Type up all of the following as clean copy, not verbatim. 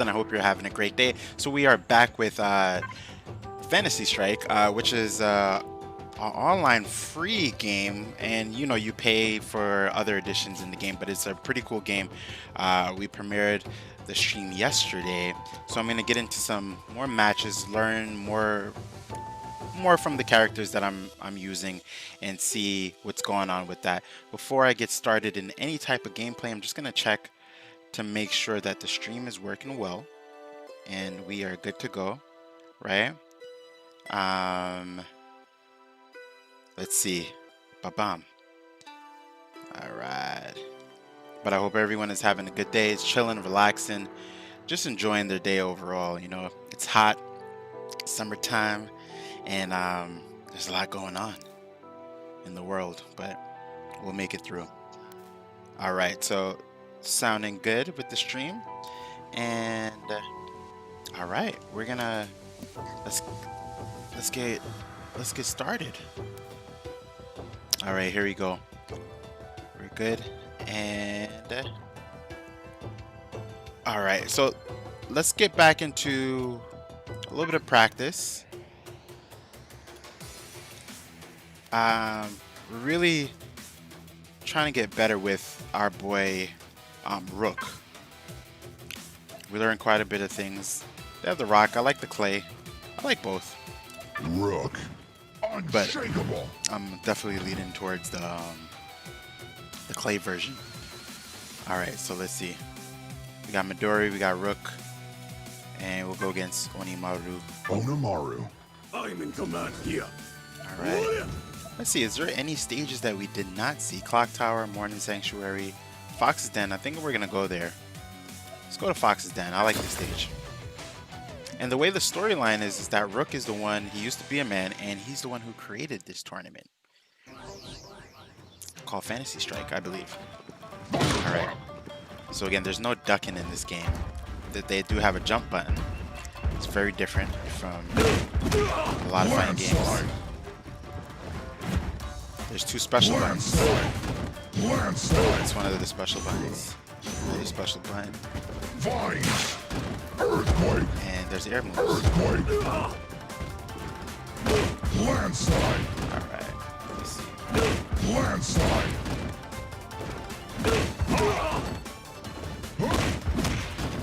and I hope you're having a great day. So we are back with Fantasy Strike, which is an online free game, and you know you pay for other additions in the game, but it's a pretty cool game. We premiered the stream yesterday, so I'm gonna get into some more matches, learn more from the characters that I'm using, and see what's going on with that. Before I get started in any type of gameplay, I'm just gonna check to make sure that the stream is working well and we are good to go, right? Um, let's see. Ba-bam. All right. But I hope everyone is having a good day. It's chilling, relaxing, just enjoying their day overall. You know, it's hot, summertime, and there's a lot going on in the world, but we'll make it through. All right, so sounding good with the stream, and all right, we're gonna let's let's get let's get started. All right, here we go. We're good, and all right, so let's get back into a little bit of practice. We're really trying to get better with our boy Rook. We learned quite a bit of things. They have the rock. I like the clay. I like both. Rook, unshakable. But I'm definitely leaning towards the clay version. All right, so let's see. We got Midori, we got Rook, and we'll go against Onimaru. Onimaru. I'm in command here. All right. Let's see. Is there any stages that we did not see? Clock Tower, Morning Sanctuary, Fox's Den. I think we're gonna go there. Let's go to Fox's Den. I like this stage. And the way the storyline is that Rook is the one, he used to be a man, and he's the one who created this tournament. Called Fantasy Strike, I believe. Alright. So again, there's no ducking in this game. They do have a jump button. It's very different from a lot of fighting games. There's two special buttons. It's one of the special buttons. Another special button. Vines. Earthquake. And there's air moves. Earthquake. Landslide. Alright. Let's see. Landslide.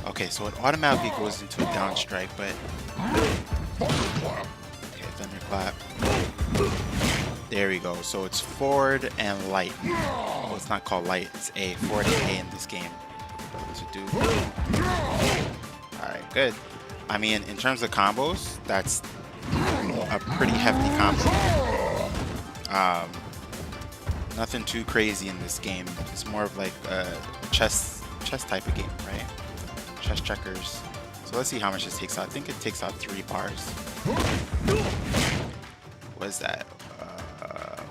Okay, so it automatically goes into a down strike, but Thunderclap. okay, thunderclap. There we go. So it's forward and light. Oh, it's not called light. It's A. Forward and A in this game. So do. All right, good. I mean, in terms of combos, that's a pretty hefty combo. Nothing too crazy in this game. It's more of like a chess type of game, right? Chess checkers. So let's see how much this takes out. I think it takes out 3 bars. What is that?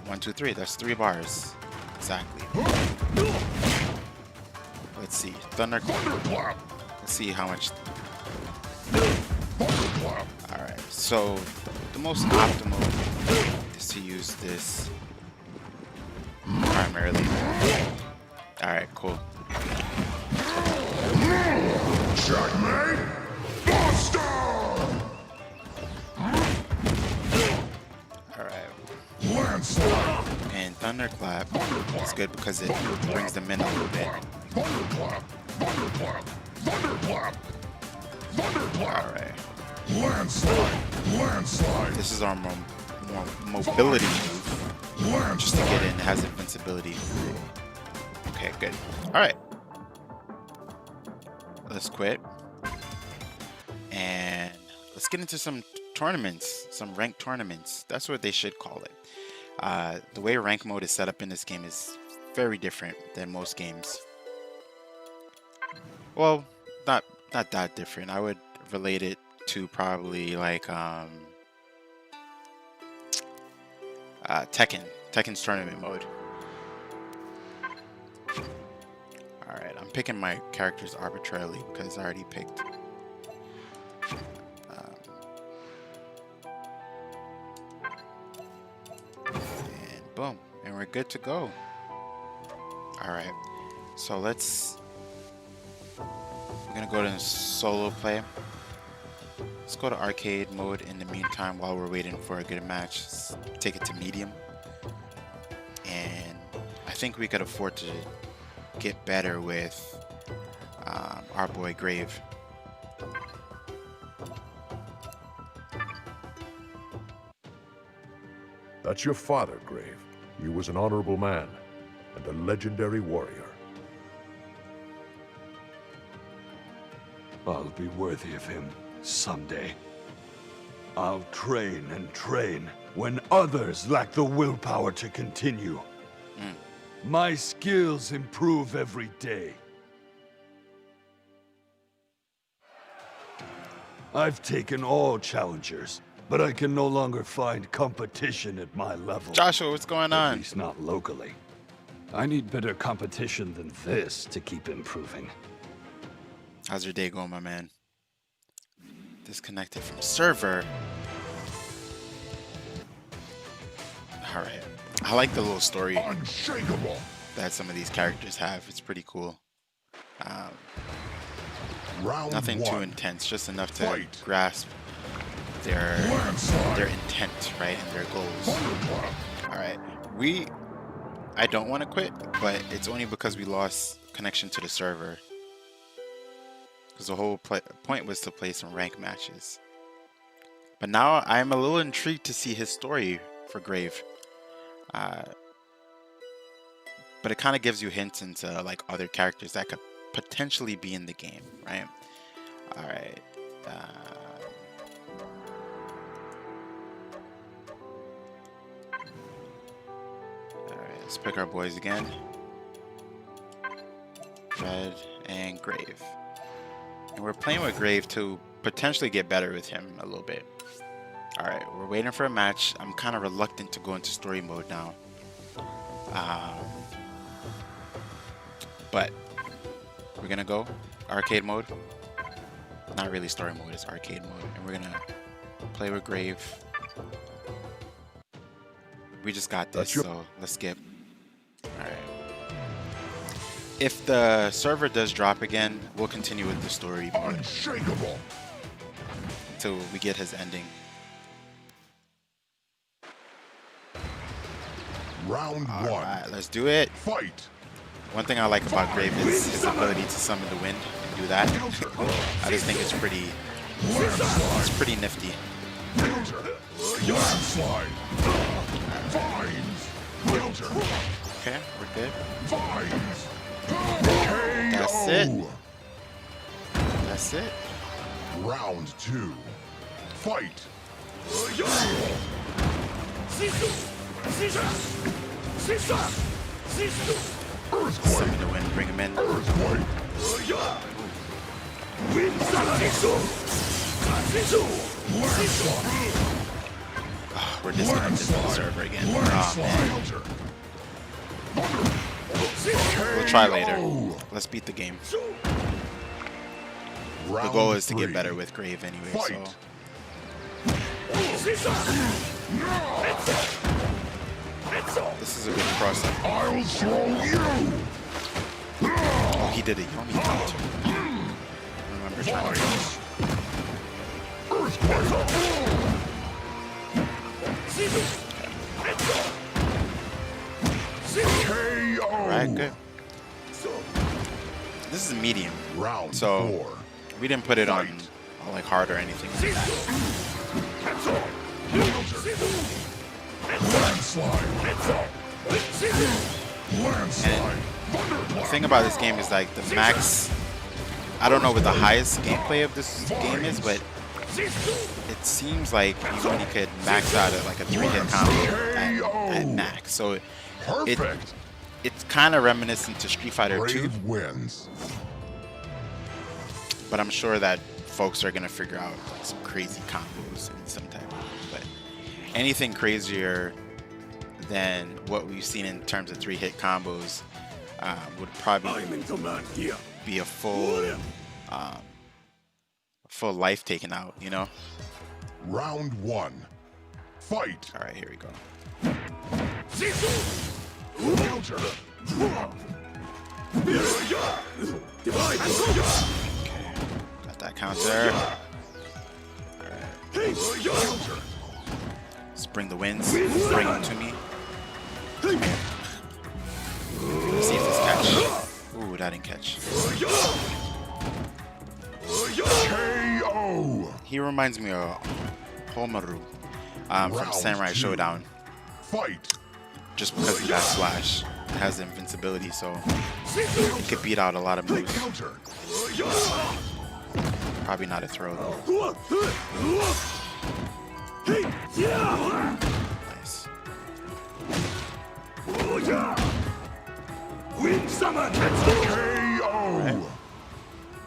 1, 2, 3. That's 3 bars. Exactly. Let's see. Thunderclap. Let's see how much. Thunderclap. Alright. So the most optimal is to use this primarily. Alright, cool. Checkmate. Buster. Alright. Landslide. And Thunderclap is good because it brings them in a little bit. Thunderclap. Thunderclap. Thunderclap. Thunderclap. Alright. Landslide. Landslide. This is our more mobility move. Just to get in, it has invincibility. Okay, good. Alright. Let's quit. And let's get into some tournaments, some ranked tournaments. That's what they should call it. The way rank mode is set up in this game is very different than most games. Well, not that different. I would relate it to probably like Tekken's tournament mode. Alright, I'm picking my characters arbitrarily because I already picked. And boom, and we're good to go. Alright, so we gonna go to solo play. Let's go to arcade mode in the meantime while we're waiting for a good match. Let's take it to medium. And I think we could afford to get better with our boy Grave. That's your father, Grave. He was an honorable man and a legendary warrior. I'll be worthy of him someday. I'll train and train when others lack the willpower to continue. My skills improve every day. I've taken all challengers, but I can no longer find competition at my level. Joshua, what's going At on? least not locally. I need better competition than this to keep improving. How's your day going, my man? Disconnected from server. Alright. I like the little story Unshakable. that some of these characters have. It's pretty cool. Round Nothing too one. intense, just enough to Fight. grasp their Landslide. intent, right, and their goals. Thunderclap. Alright. I don't want to quit, but it's only because we lost connection to the server. Because the whole point was to play some rank matches. But now I'm a little intrigued to see his story for Grave. But it kind of gives you hints into like other characters that could potentially be in the game, right? Alright. Alright, let's pick our boys again. Red and Grave. And we're playing with Grave to potentially get better with him a little bit. Alright, we're waiting for a match. I'm kind of reluctant to go into story mode now. But we're gonna go arcade mode. Not really story mode, it's arcade mode. And we're gonna play with Grave. We just got this, so let's skip. Alright. If the server does drop again, we'll continue with the story mode Unshakable. until we get his ending. Round one. Alright, let's do it. Fight. One thing I like about Grave is his ability to summon the wind and do that. I just think it's pretty nifty. Filter. Landslide. Vines. Filter. Okay, we're good. Vines. That's it. That's it. Round two. Fight. Summon the wind, bring him in. Earthquake. Oh, we're disconnected from the server again. Oh, man. Filter. We'll try later. Let's beat the game. The Round goal is to three. get better with Grave anyway, Fight. so this is a good cross-up. I'll throw you. Oh, he did a yummy counter. Remember trying to Vines. Earthquake. KO. Alright, good. This is medium, Round so four. we didn't put it on like hard or anything like that. Landslide. Landslide. The thing about this game is like the max, I don't know what the highest gameplay of this game is, but it seems like you only could max out at like a 3-hit combo at max. So Perfect. it's kind of reminiscent to Street Fighter 2, Brave wins. but I'm sure that folks are gonna figure out like some crazy combos in some type of way. But anything crazier than what we've seen in terms of 3-hit combos would probably I'm in command here. be a full life taken out, you know? Round one. Fight. All right, here we go. Filter. counter. Alright. Let's bring the winds. Bring them to me. Come here. Let's see if this catch. Ooh, that didn't catch. KO. He reminds me of Homaru from Samurai Showdown. Fight. Just because of that splash. It has invincibility, so it could beat out a lot of moves. Counter. Probably not a throw though. Nice. KO.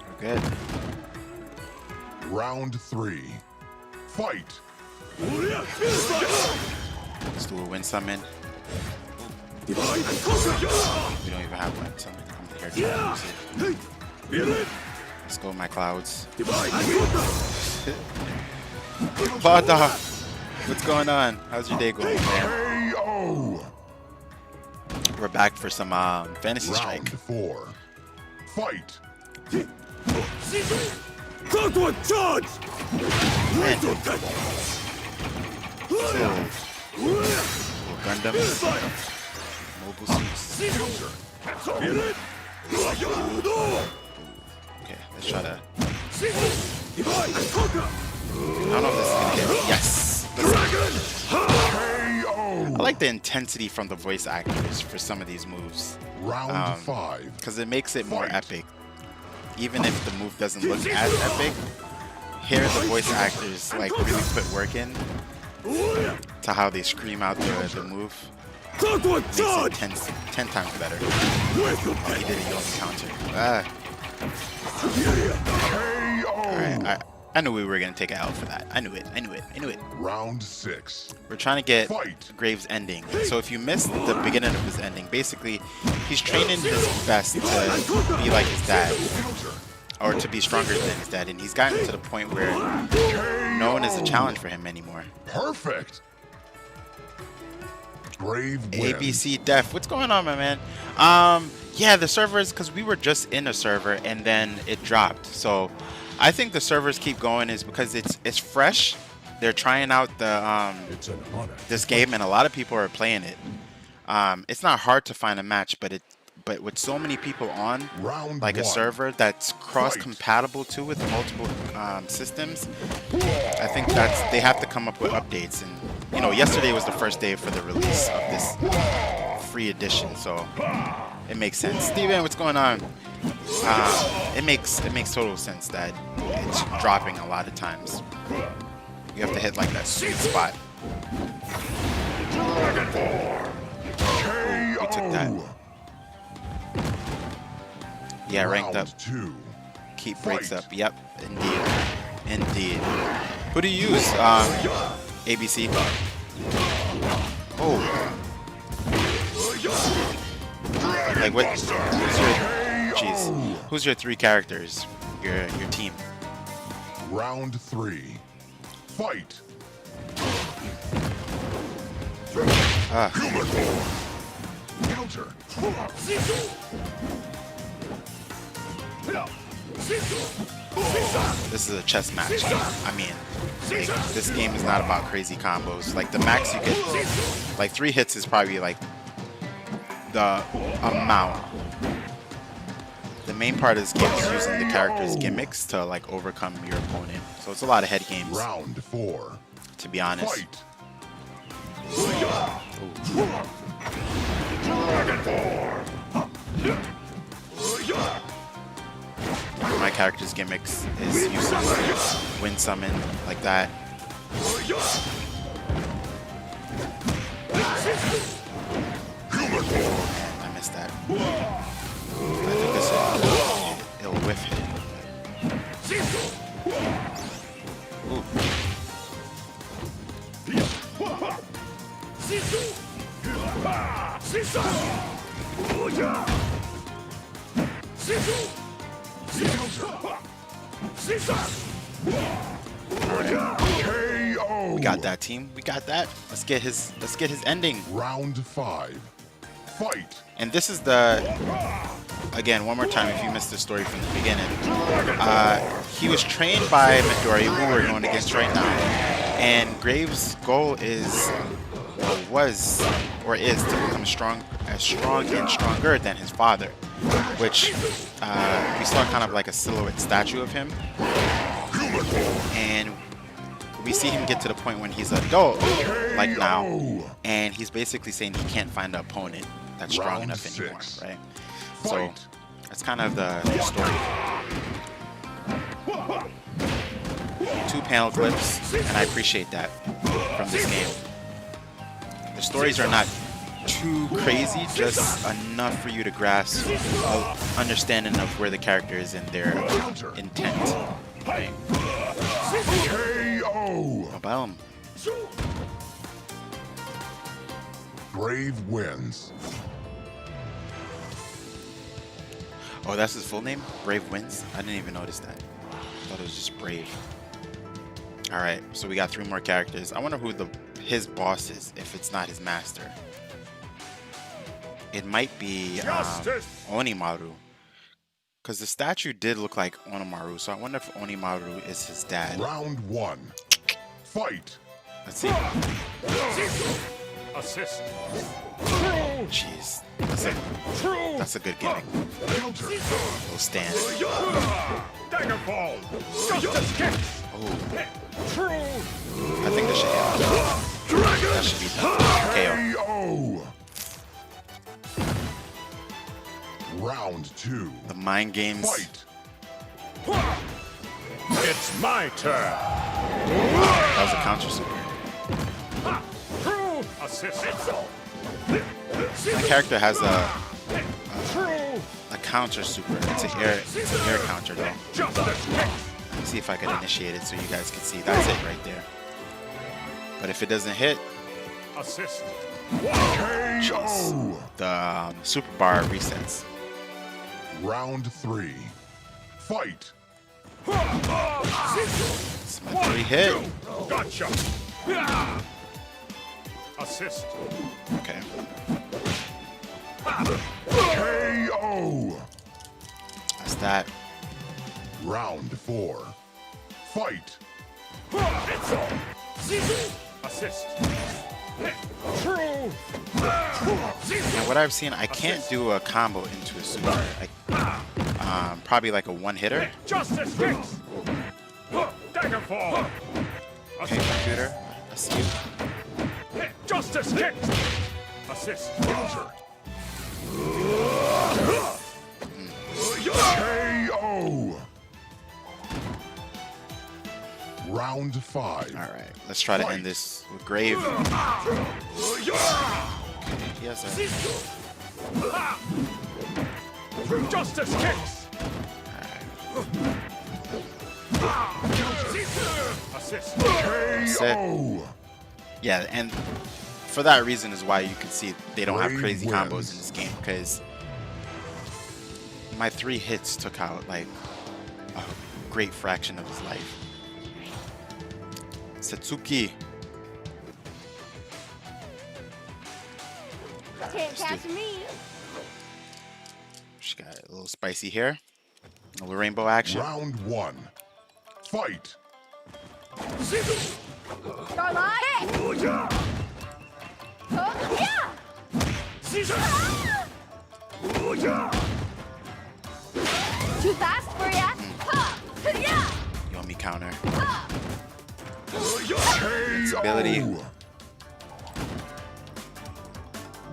We're good. Round 3. Fight. Let's do a wind summon. We don't even have wind summon. I'm here to use it. Let's go, MacLeods. Vada! What's going on? How's your day going, man? KO. We're back for some Fantasy Strike. Round 4. Fight. Man. Little Gundam. Mobile suits. Okay, let's try to... I don't know if this is gonna hit. Yes! I like the intensity from the voice actors for some of these moves. Round 5. Because it makes it more epic. Even if the move doesn't look as epic, here the voice actors like really put work in to how they scream out the move. Makes it 10 times better. Oh, he did a yellow counter. Alright, I knew we were going to take an L for that. I knew it. Round 6. We're trying to get Graves' ending. So if you missed the beginning of his ending, basically, he's training his best to be like his dad. Or to be stronger than his dad. And he's gotten to the point where no one is a challenge for him anymore. Perfect. Grave wins. ABC Def. What's going on, my man? Yeah, the servers, because we were just in a server and then it dropped. So I think the servers keep going is because it's fresh. They're trying out the It's an honor. this game and a lot of people are playing it. It's not hard to find a match, but with so many people on Round like a 1. server that's cross-compatible too with multiple systems, I think they have to come up with updates. And you know, yesterday was the first day for the release of this free edition, so it makes sense. Steven, what's going on? It makes total sense that it's dropping a lot of times. You have to hit like that sweet spot. Ooh, we took that. Yeah, ranked up. 2. Keep breaks up. Yep, indeed. Who do you use? ABC. Oh. Like what? Who's your 3 characters? Your team. Round 3. Fight. Counter. This is a chess match. I mean, like, this game is not about crazy combos. Like the max you get, like 3 hits is probably like the amount. The main part of this game is using the character's gimmicks to like overcome your opponent. So it's a lot of head games. Round 4. To be honest. Fight. My character's gimmicks is using wind summon like that. I missed that. I think this it'll whiff it. Ooh. KO. We got that, team. We got that. Let's get his ending. Round 5. Fight. And this is the again, one more time, if you missed the story from the beginning, he was trained by Midori, who we're going against right now, and Graves' goal is, or was, or is to become strong and stronger than his father, which we saw kind of like a silhouette statue of him, and we see him get to the point when he's adult, like now, and he's basically saying he can't find an opponent that's strong enough anymore, right? So that's kind of the story. 2 panel clips, and I appreciate that from this game. The stories are not too crazy, just enough for you to grasp an understanding of where the character is and their intent. Right? About him. Brave wins. Oh, that's his full name? Brave wins? I didn't even notice that. I thought it was just Brave. Alright, so we got 3 more characters. I wonder who his boss is, if it's not his master. It might be Onimaru. Because the statue did look like Onimaru, so I wonder if Onimaru is his dad. Round 1. Fight. Let's see. Assist. Jeez. That's a good gimmick. Little stand. Daggerfall. Justice kick. Oh. I think this should hit. That should be done. KO. Round 2. The mind games. Fight. It's my turn. That was a counter super. Assist. My character has a counter super. It's an air counter though. Justice kick. Let me see if I can initiate it so you guys can see. That's it right there. But if it doesn't hit, Assist. jeez, the super bar resets. Round 3. Fight. It's my 3 hit. Gotcha. Assist. Okay. KO. That's that. Round 4. Fight. Assist. And what I've seen, I can't do a combo into a super. Probably like a one-hitter. Justice kicks. Daggerfall. Okay, computer. I see you. Justice kicks. Assist. KO. Round 5. All right, let's try to end this with Grave. Okay, yes, sir. Justice kicks. Assist. Set. KO. Yeah, and for that reason is why you can see they don't have Brave crazy wins. combos in this game, because my 3 hits took out like a great fraction of his life. Satsuki. Can't catch me. She got a little spicy hair. A little rainbow action. Round 1. Fight. Starlight. Oh, yeah. Too fast for ya. Yeah. You want me counter? KO. Ability.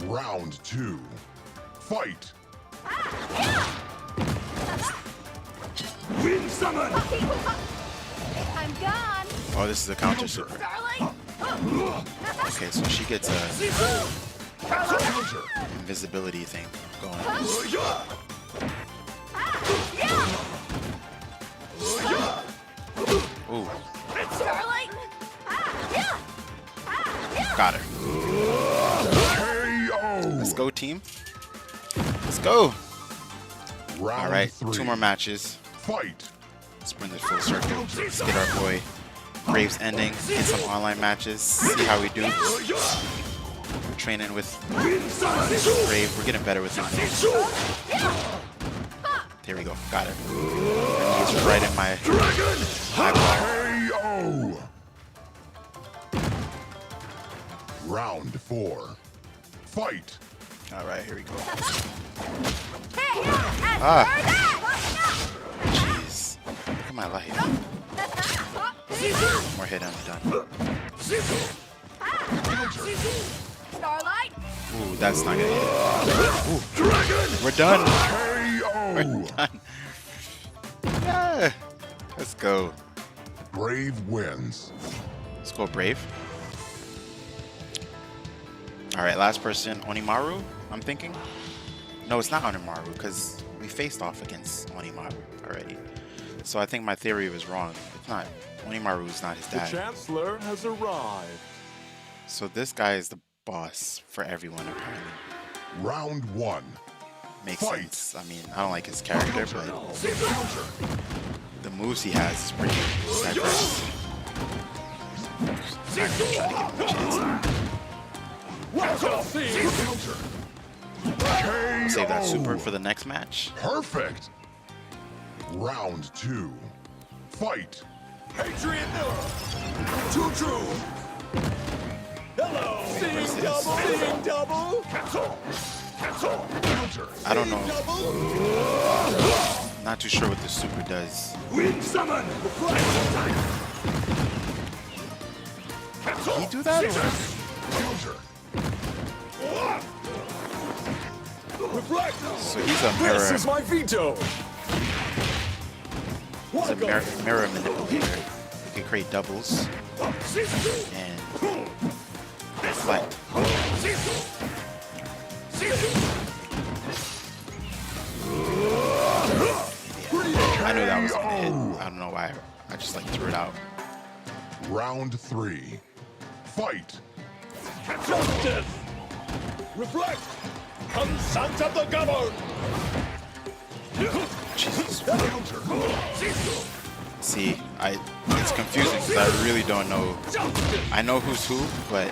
Round 2. Fight. Wind summon. I'm gone. Oh, this is a counter super. Starlight. Okay, so she gets a Counter. invisibility thing going. Ooh, Starlight. got her. KO. Let's go, team. Let's go. Round All right, 3. 2 more matches. Fight. Let's bring this full circle. Let's get our boy Graves ending in some online matches. See how we do. We're training with Grave. We're getting better with him. There we go. Got it. And he's right in my eyeball. KO! Round 4. Fight! Alright, here we go. Ah! Jeez. Look at my life. One more hit and I'm done. Starlight. Ooh, that's not gonna hit. Ooh. We're done. We're KO! done. Yeah. Let's go. Brave wins. Let's go, Brave. Alright, last person, Onimaru, I'm thinking. No, it's not Onimaru, because we faced off against Onimaru already. So I think my theory was wrong. It's not. Onimaru is not his The dad. Chancellor has arrived. So this guy is the boss for everyone, apparently. Round 1. Makes Fight. sense. I mean, I don't like his character, but the moves he has is pretty diverse. I'm not gonna try to give him a chance. Save that super for the next match. Perfect. Round 2. Fight. Patriot Miller. Too true. Hello. Seeing double. Seeing double. Cancel. Cancel. Counter. I don't know. Not too sure what the super does. Wind summon. Did he do that? Counter. Reflect. So he's a This is mirror. my veto. He's a mirror manipulator. He can create doubles and reflect. I knew that was gonna hit. I don't know why. I just like threw it out. Round 3. Fight. Justice. Reflect. Consent of the governed. Jesus. Counter. See, it's confusing because I really don't know. I know who's who, but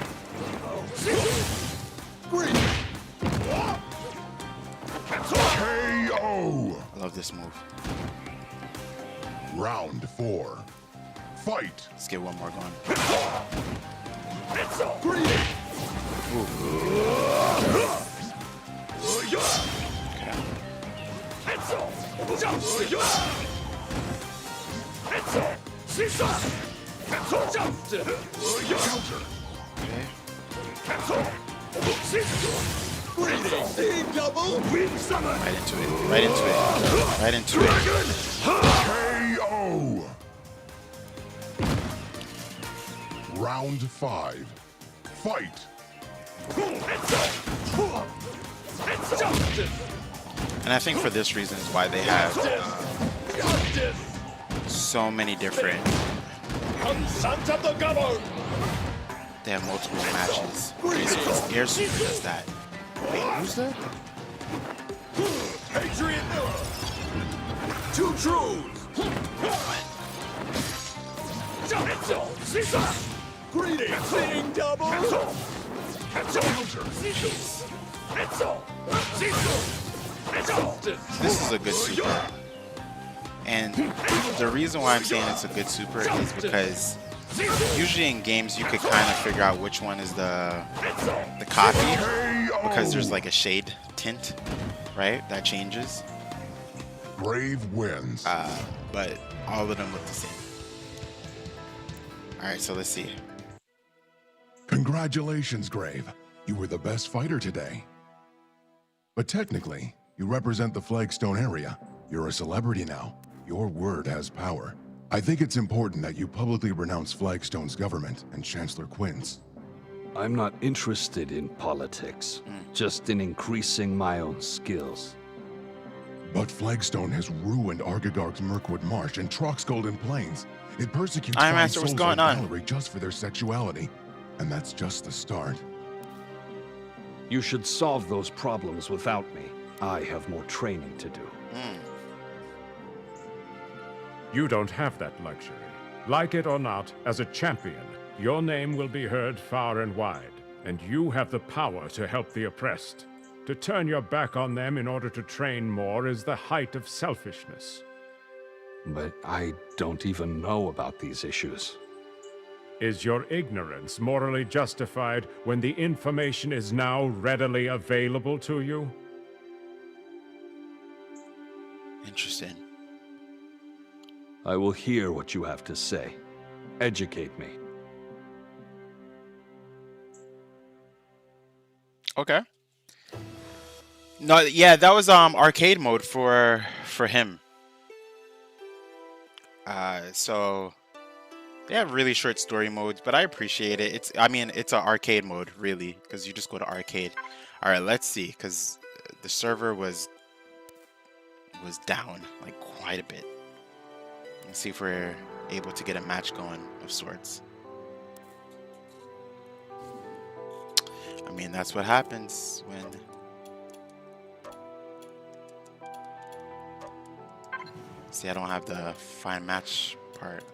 KO. I love this move. Round 4. Fight. Let's get one more going. Okay. Wind summon. Right into it. Right into it. Right into it. KO. Round 5. Fight. And I think for this reason is why they have so many different. Consent of the governed. They have multiple matches. Okay, so it's Air Super does that. Wait, who's that? Patriot Miller. Two truths. Greetings. Seeing double. This is a good super. And the reason why I'm saying it's a good super is because usually in games you could kind of figure out which one is the copy because there's like a shade tint, right? That changes. Brave wins. But all of them look the same. Alright, so let's see. Congratulations, Grave. You were the best fighter today. But technically, you represent the Flagstone area. You're a celebrity now. Your word has power. I think it's important that you publicly renounce Flagstone's government and Chancellor Quinn's. I'm not interested in politics, just in increasing my own skills. But Flagstone has ruined Argagark's Mirkwood Marsh and Trox's Golden Plains. It persecutes Iron fine Master, what's souls going like on? Mallory just for their sexuality. And that's just the start. You should solve those problems without me. I have more training to do. You don't have that luxury. Like it or not, as a champion, your name will be heard far and wide, and you have the power to help the oppressed. To turn your back on them in order to train more is the height of selfishness. But I don't even know about these issues. Is your ignorance morally justified when the information is now readily available to you? Interesting. I will hear what you have to say. Educate me. Okay. No, yeah, that was arcade mode for him. So they have really short story modes, but I appreciate it. I mean, it's an arcade mode, really, because you just go to arcade. All right, let's see, because the server was down like quite a bit. Let's see if we're able to get a match going of sorts. I mean, that's what happens when... See, I don't have the find match part.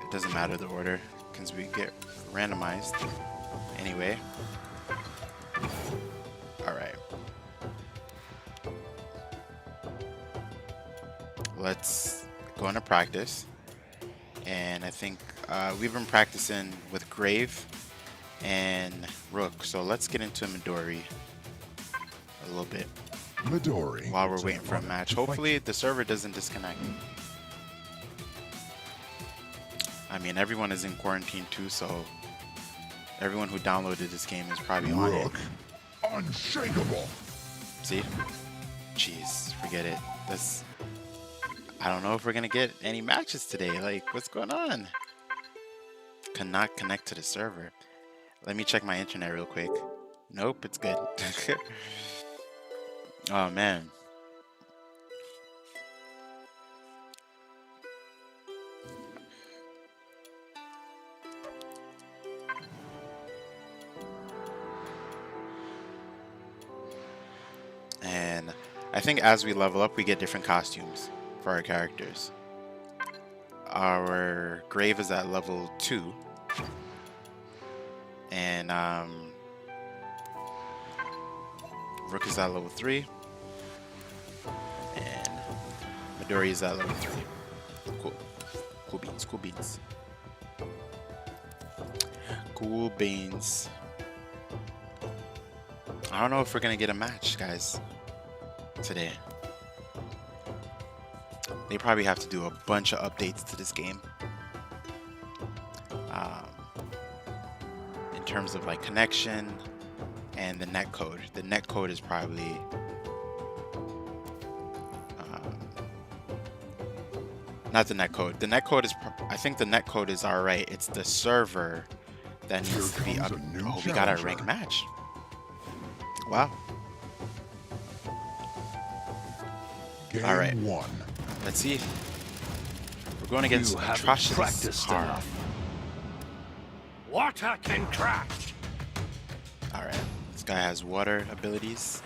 It doesn't matter the order, because we get randomized anyway. Alright. Let's go into practice. And I think we've been practicing with Grave and Rook, so let's get into Midori a little bit Midori. while we're waiting for a match. Hopefully the server doesn't disconnect. I mean, everyone is in quarantine too, so everyone who downloaded this game is probably on it. Rook. Unshakable. See? Jeez, forget it. I don't know if we're gonna get any matches today. Like, what's going on? Cannot connect to the server. Let me check my internet real quick. Nope, it's good. Oh man. And I think as we level up, we get different costumes for our characters. Our Grave is at level 2. And Rook is at level 3. And Midori is at level 3. Cool. Cool beans, cool beans. Cool beans. I don't know if we're gonna get a match, guys, today. They probably have to do a bunch of updates to this game. In terms of like connection and the netcode. The netcode is probably not the netcode. The netcode is I think the netcode is alright. It's the server that needs to be up. Oh, we got our rank match. Wow. All right. 1. Let's see. We're going against You haven't Atrocious practiced Harm. enough. Water can craft! Alright. This guy has water abilities.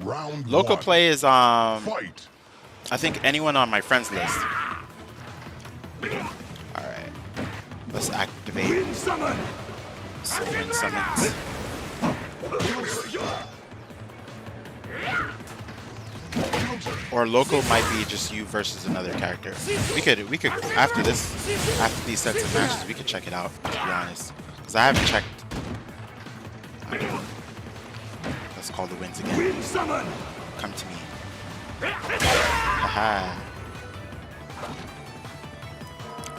Round Local 1. play is Fight. I think anyone on my friends list. Alright. Let's activate. Summon! Summon summons. Or local might be just you versus another character. We could after these sets of matches, we could check it out, to be honest. Because I haven't checked. Let's call the wins again. Wind summon! Come to me. Haha.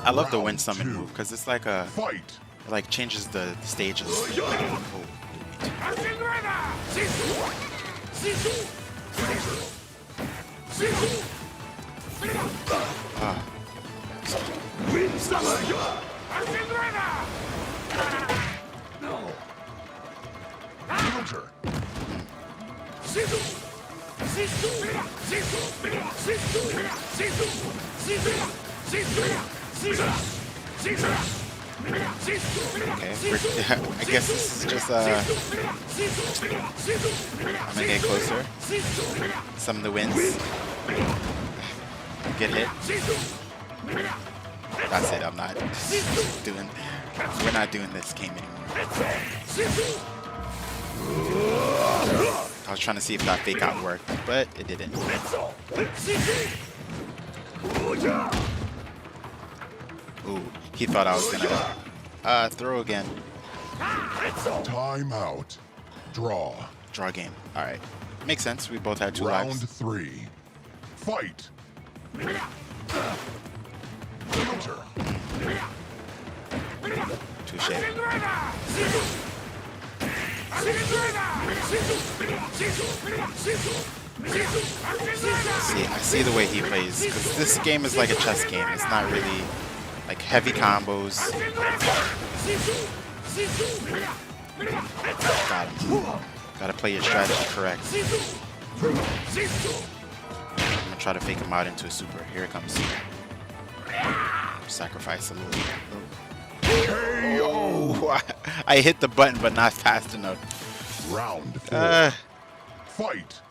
I love the wind summon Round 2. move because it's like a Fight. it like changes the stages. Oh, Wind summon! Counter. okay. I guess this is just I'm gonna get closer. Some of the wins. Get hit. That's it. I'm not doing. We're not doing this game anymore. I was trying to see if that fake out worked, but it didn't. Ooh, he thought I was gonna throw again. Time out. Draw. Draw game. All right, makes sense. We both had 2 Round lives. 3. Fight. Counter. Touche. See, I see the way he plays, because this game is like a chess game. It's not really like heavy combos. Got him. Gotta play your strategy correct. I'm gonna try to fake him out into a super. Here it comes. Sacrifice a little bit. Oh, I hit the button, but not fast enough. Round 4. Fight.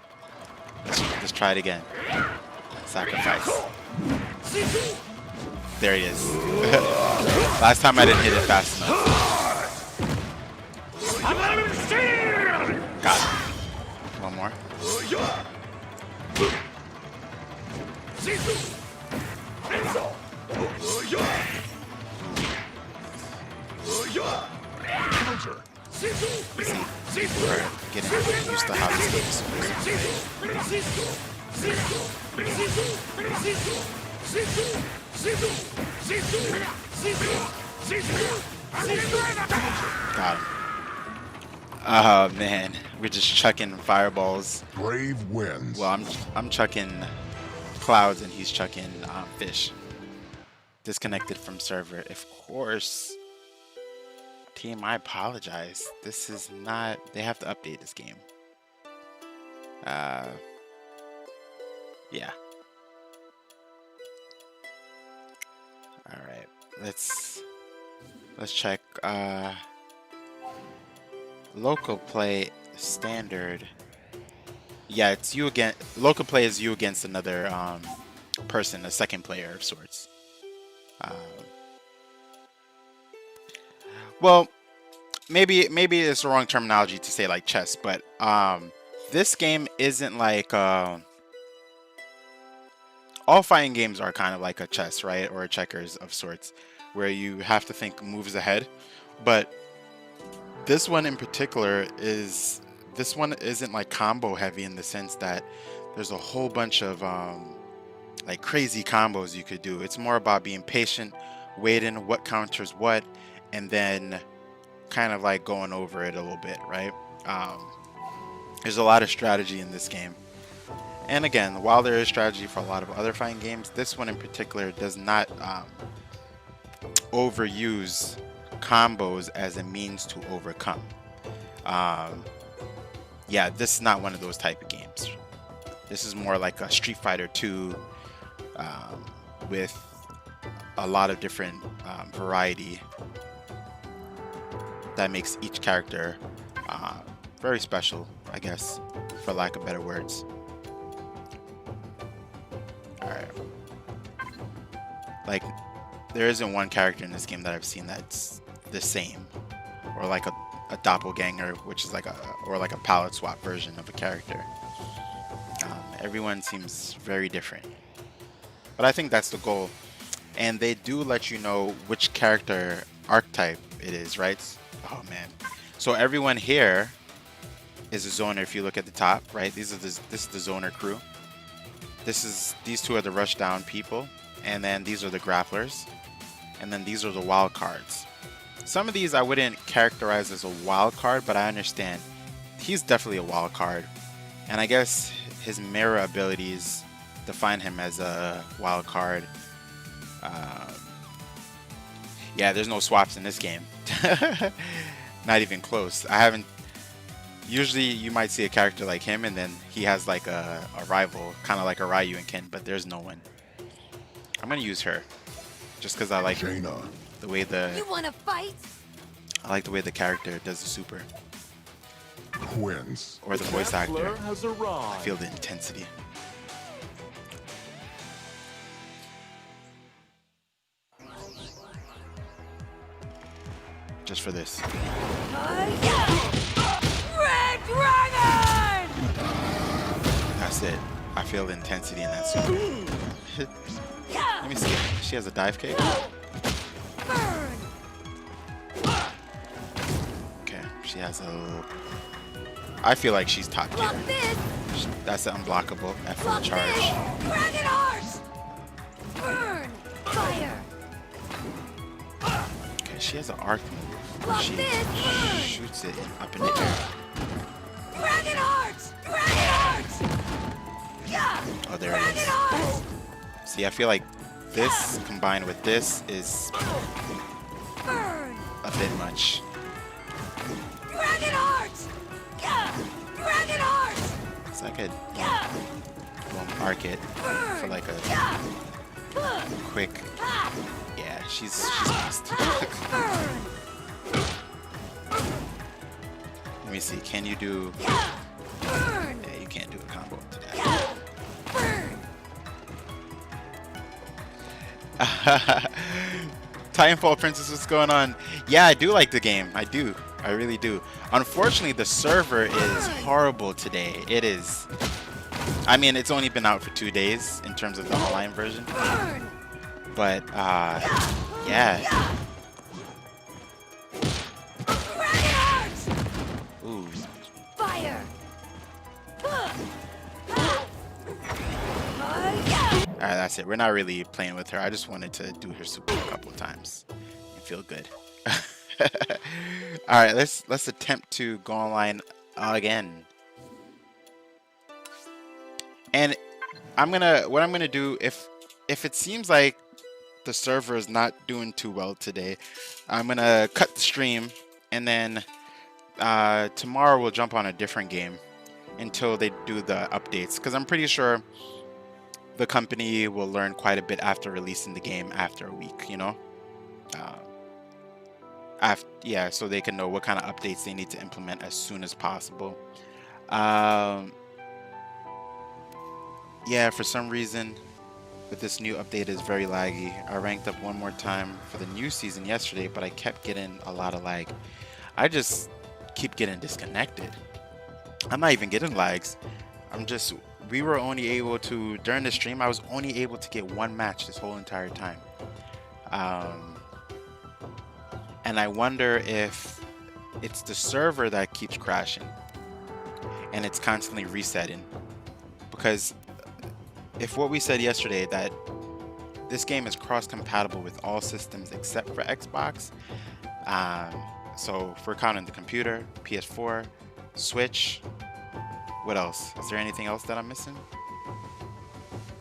Let's try it again. Sacrifice. There he is. Last time I didn't hit it fast enough. Got it. One more. Counter. We're getting used to how this game is supposed to play. Got him. Oh man, we're just chucking fireballs. Brave wins. Well, I'm chucking clouds and he's chucking fish. Disconnected from server. Of course. Team, I apologize. This is not... They have to update this game. Yeah. Alright. Let's check. Local play standard. Yeah, it's you again. Local play is you against another person, a second player of sorts. Well, maybe it's the wrong terminology to say like chess, but this game isn't like all fighting games are kind of like a chess, right, or a checkers of sorts, where you have to think moves ahead. But this one in particular isn't like combo heavy in the sense that there's a whole bunch of like crazy combos you could do. It's more about being patient, waiting what counters what, and then kind of like going over it a little bit, right? There's a lot of strategy in this game. And again, while there is strategy for a lot of other fighting games, this one in particular does not overuse combos as a means to overcome. Yeah, this is not one of those type of games. This is more like a Street Fighter 2 with a lot of different variety that makes each character very special, I guess, for lack of better words. Alright. Like, there isn't one character in this game that I've seen that's the same, or like a doppelganger, which is like a palette swap version of a character. Everyone seems very different, but I think that's the goal. And they do let you know which character archetype it is, right? Oh man! So everyone here is a zoner. If you look at the top, right? This is the zoner crew. These two are the rush down people, and then these are the grapplers, and then these are the wild cards. Some of these I wouldn't characterize as a wild card, but I understand he's definitely a wild card, and I guess his mirror abilities define him as a wild card. Yeah, there's no swaps in this game. Not even close. I haven't. Usually you might see a character like him and then he has like a rival, kind of like a Ryu and Ken, but there's no one. I'm gonna use her just because I like Jaina. the way You wanna fight? I like the way the character does the super, Wins. or the voice actor. Has I arrived. feel the intensity. Just for this. Ready! That's it. I feel the intensity in that super. Let me see. She has a dive kick. Okay, she has a. I feel like she's top tier. That's the unblockable at full charge. Dragon Heart! Burn! Fire! Okay, she has an arc move. She shoots it up in the air. Dragon Heart! Dragon Heart! Oh, there it is. See, I feel like this combined with this is Burn! a bit much. Dragon Heart! Dragon Heart! So I could arc it for like a quick. Yeah, she's lost. Let me see. Can you do? Yeah, you can't do a combo to that. Titanfall Princess, what's going on? Yeah, I do like the game. I do. I really do. Unfortunately, the server is horrible today. It is. I mean, it's only been out for 2 days in terms of the online version. But, yeah. Ooh. Fire! Alright, that's it. We're not really playing with her. I just wanted to do her super a couple of times and feel good. Alright, let's attempt to go online again. And what I'm gonna do, if it seems like the server is not doing too well today, I'm gonna cut the stream, and then tomorrow we'll jump on a different game until they do the updates, because I'm pretty sure the company will learn quite a bit after releasing the game after a week, you know. Yeah, so they can know what kind of updates they need to implement as soon as possible. Yeah, for some reason, with this new update is very laggy. I ranked up one more time for the new season yesterday, but I kept getting a lot of lag. I just keep getting disconnected. I'm not even getting lags. We were only able to, during the stream, I was only able to get one match this whole entire time. And I wonder if it's the server that keeps crashing and it's constantly resetting. Because if what we said yesterday, that this game is cross-compatible with all systems except for Xbox, so if we're counting the computer, PS4, Switch, what else? Is there anything else that I'm missing?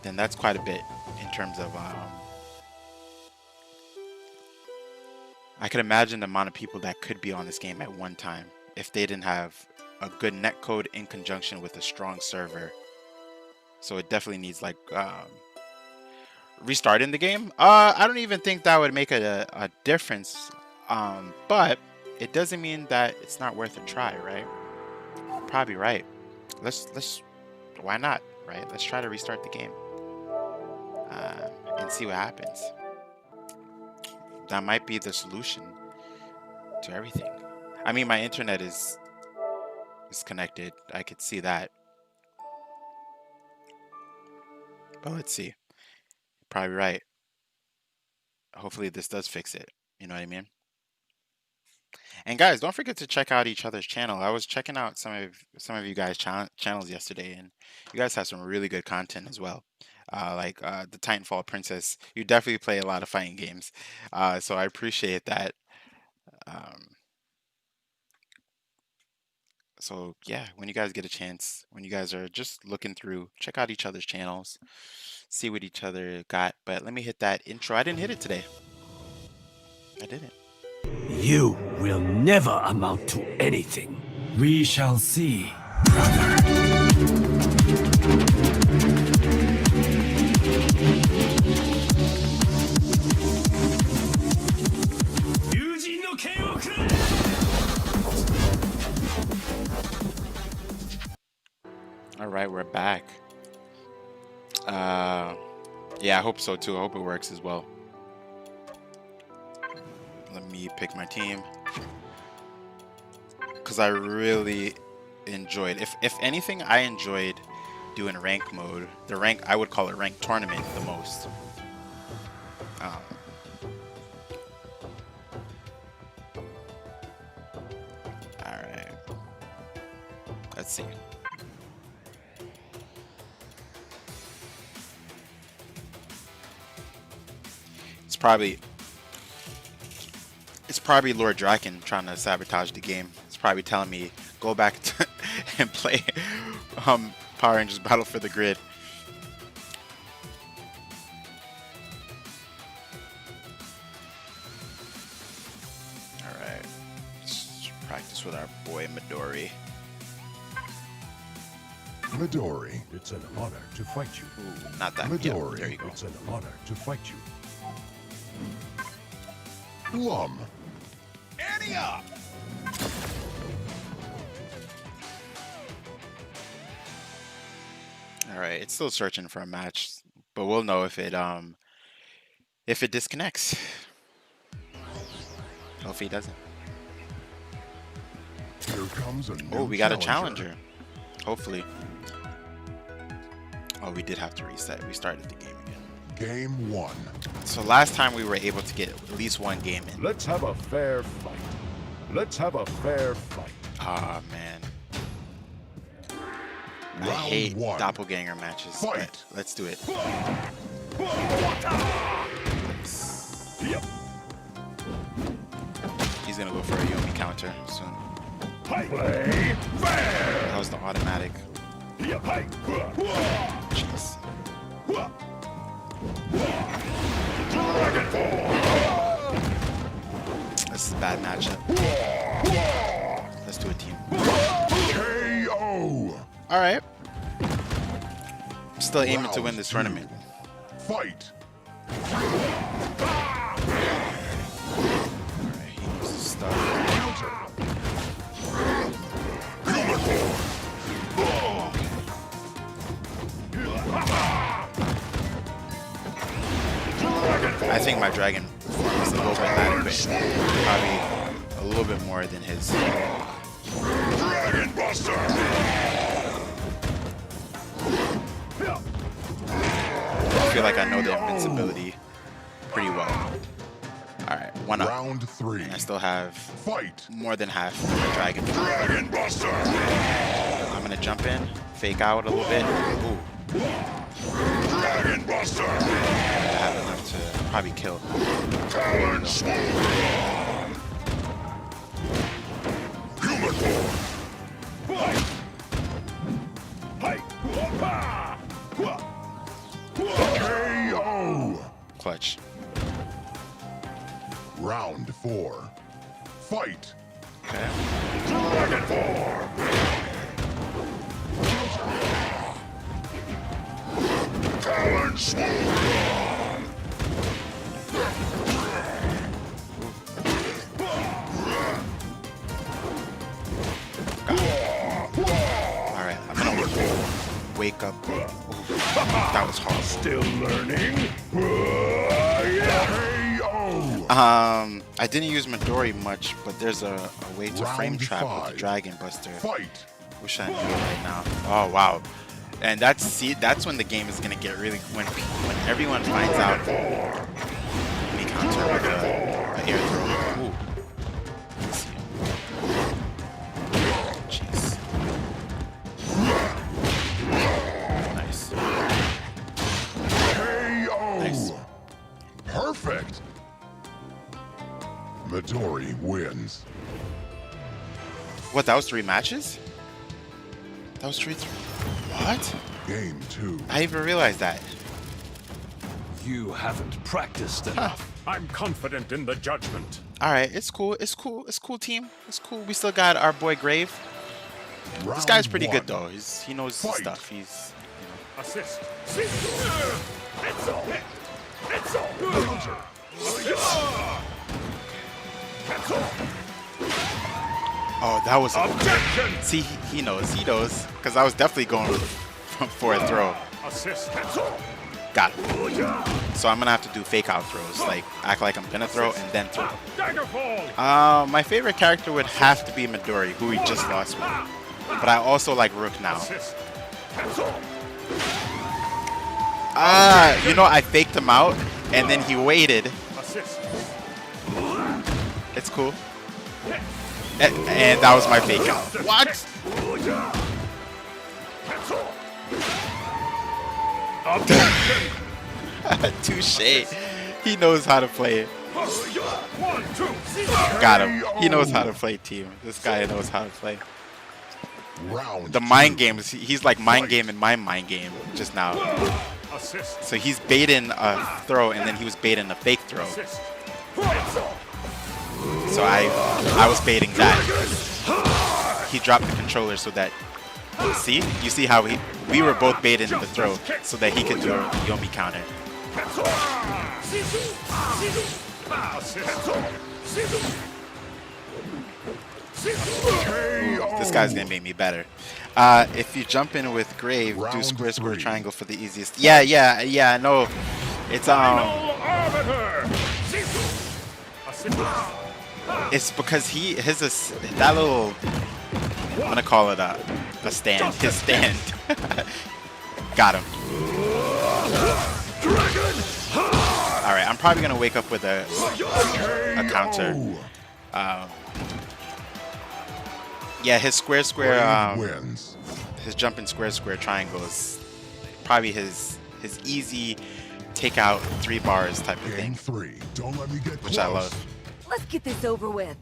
Then that's quite a bit in terms of I could imagine the amount of people that could be on this game at one time if they didn't have a good netcode in conjunction with a strong server. So it definitely needs like restarting the game. I don't even think that would make a difference, but it doesn't mean that it's not worth a try, right? Probably right. Let's why not, right? Let's try to restart the game and see what happens. That might be the solution to everything. I mean, my internet is connected. I could see that. But let's see. Probably right. Hopefully this does fix it. You know what I mean? And guys, don't forget to check out each other's channel. I was checking out some of you guys' channels yesterday, and you guys have some really good content as well. Like the Titanfall Princess, you definitely play a lot of fighting games, so I appreciate that. So yeah, when you guys get a chance, when you guys are just looking through, check out each other's channels, see what each other got. But let me hit that intro. I didn't hit it today. I didn't. You will never amount to anything. We shall see, brother. All right, we're back. Yeah, I hope so too. I hope it works as well. Let me pick my team, because I really enjoyed. If anything, I enjoyed do in rank mode. The rank, I would call it rank tournament the most. Alright. Let's see. It's probably Lord Draken trying to sabotage the game. It's probably telling me go back and play Power Rangers Battle for the Grid. Alright. Let's practice with our boy Midori. Midori. It's an honor to fight you. Ooh, not that. Midori. Yeah, there you go. It's an honor to fight you. Plum. Annie up! Alright, it's still searching for a match, but we'll know if it disconnects. Hopefully it doesn't. Here comes a new Oh, we got a challenger. Hopefully. Oh, we did have to reset. We started the game again. Game 1. So last time we were able to get at least one game in. Let's have a fair fight. Let's have a fair fight. Ah, man. I Round hate 1. doppelganger matches. Fight. But let's do it. Yep. He's gonna go for a Yomi counter soon. Play fair. That was the automatic. Yep. Jeez. This is a bad matchup. Let's do a team. KO. All right. Still aiming to Round win this 2. tournament. Fight. Alright, he needs to start. I think my dragon form is a little bit inadequate. Probably a little bit more than his. Dragon Buster. I feel like I know the invincibility pretty well. Alright, one up. Round 3. And I still have Fight. more than half of the dragon. Dragon Buster. I'm gonna jump in, fake out a little bit. Ooh, Dragon Buster. I have enough to probably kill. Talon Swarm. Human form. KO. Clutch. Round 4. Fight. Okay. Dragon form. Talon Swarm. Alright, I'm gonna wake up. Ooh, that was hard. Still learning. KO. I didn't use Midori much, but there's a way to frame Round trap with 5. the Dragon Buster. Fight. Wish I knew it right now. Oh wow. And that's when the game is gonna get really when everyone finds out me counter with a air throw. Ooh. Let's see. Jeez. Nice. KO. Nice. Perfect. Midori wins. What, that was 3 matches? That was 3. What? Game 2. I even realized that. You haven't practiced enough. I'm confident in the judgment. Alright, it's cool. It's cool. It's cool, team. It's cool. We still got our boy Grave. This Round guy's pretty 1. good though. He knows his Fight. stuff. He's Assist. oh, that was Objection! see he knows because I was definitely going for a throw. Assist. Got it. So I'm gonna have to do fake out throws, like act like I'm gonna throw and then throw. Daggerfall. My favorite character would have to be Midori, who we just lost with. But I also like Rook now. Assist. You know, I faked him out, and then he waited. Assist. It's cool. And that was my fake out. What? Touche. He knows how to play it. Got him. He knows how to play, team. This guy knows how to play. Round The mind games. He's like mind game in my mind game just now. Assist. So he's baiting a throw, and then he was baiting a fake throw. Assist. So I was baiting that. He dropped the controller so that. See? You see how we were both baiting the throw so that he could do a Yomi counter. This guy's gonna make me better. If you jump in with Grave, do Round square, square, 3. triangle for the easiest. Yeah, I know. It's it's because that little, I'm gonna call it a stand. His stand. Got him. All right, I'm probably gonna wake up with a counter. Yeah, his square, square, wins. his jumping square, square, triangle is probably his easy take out 3 bars type of Game thing, 3. Don't let me get which close. I love. Let's get this over with.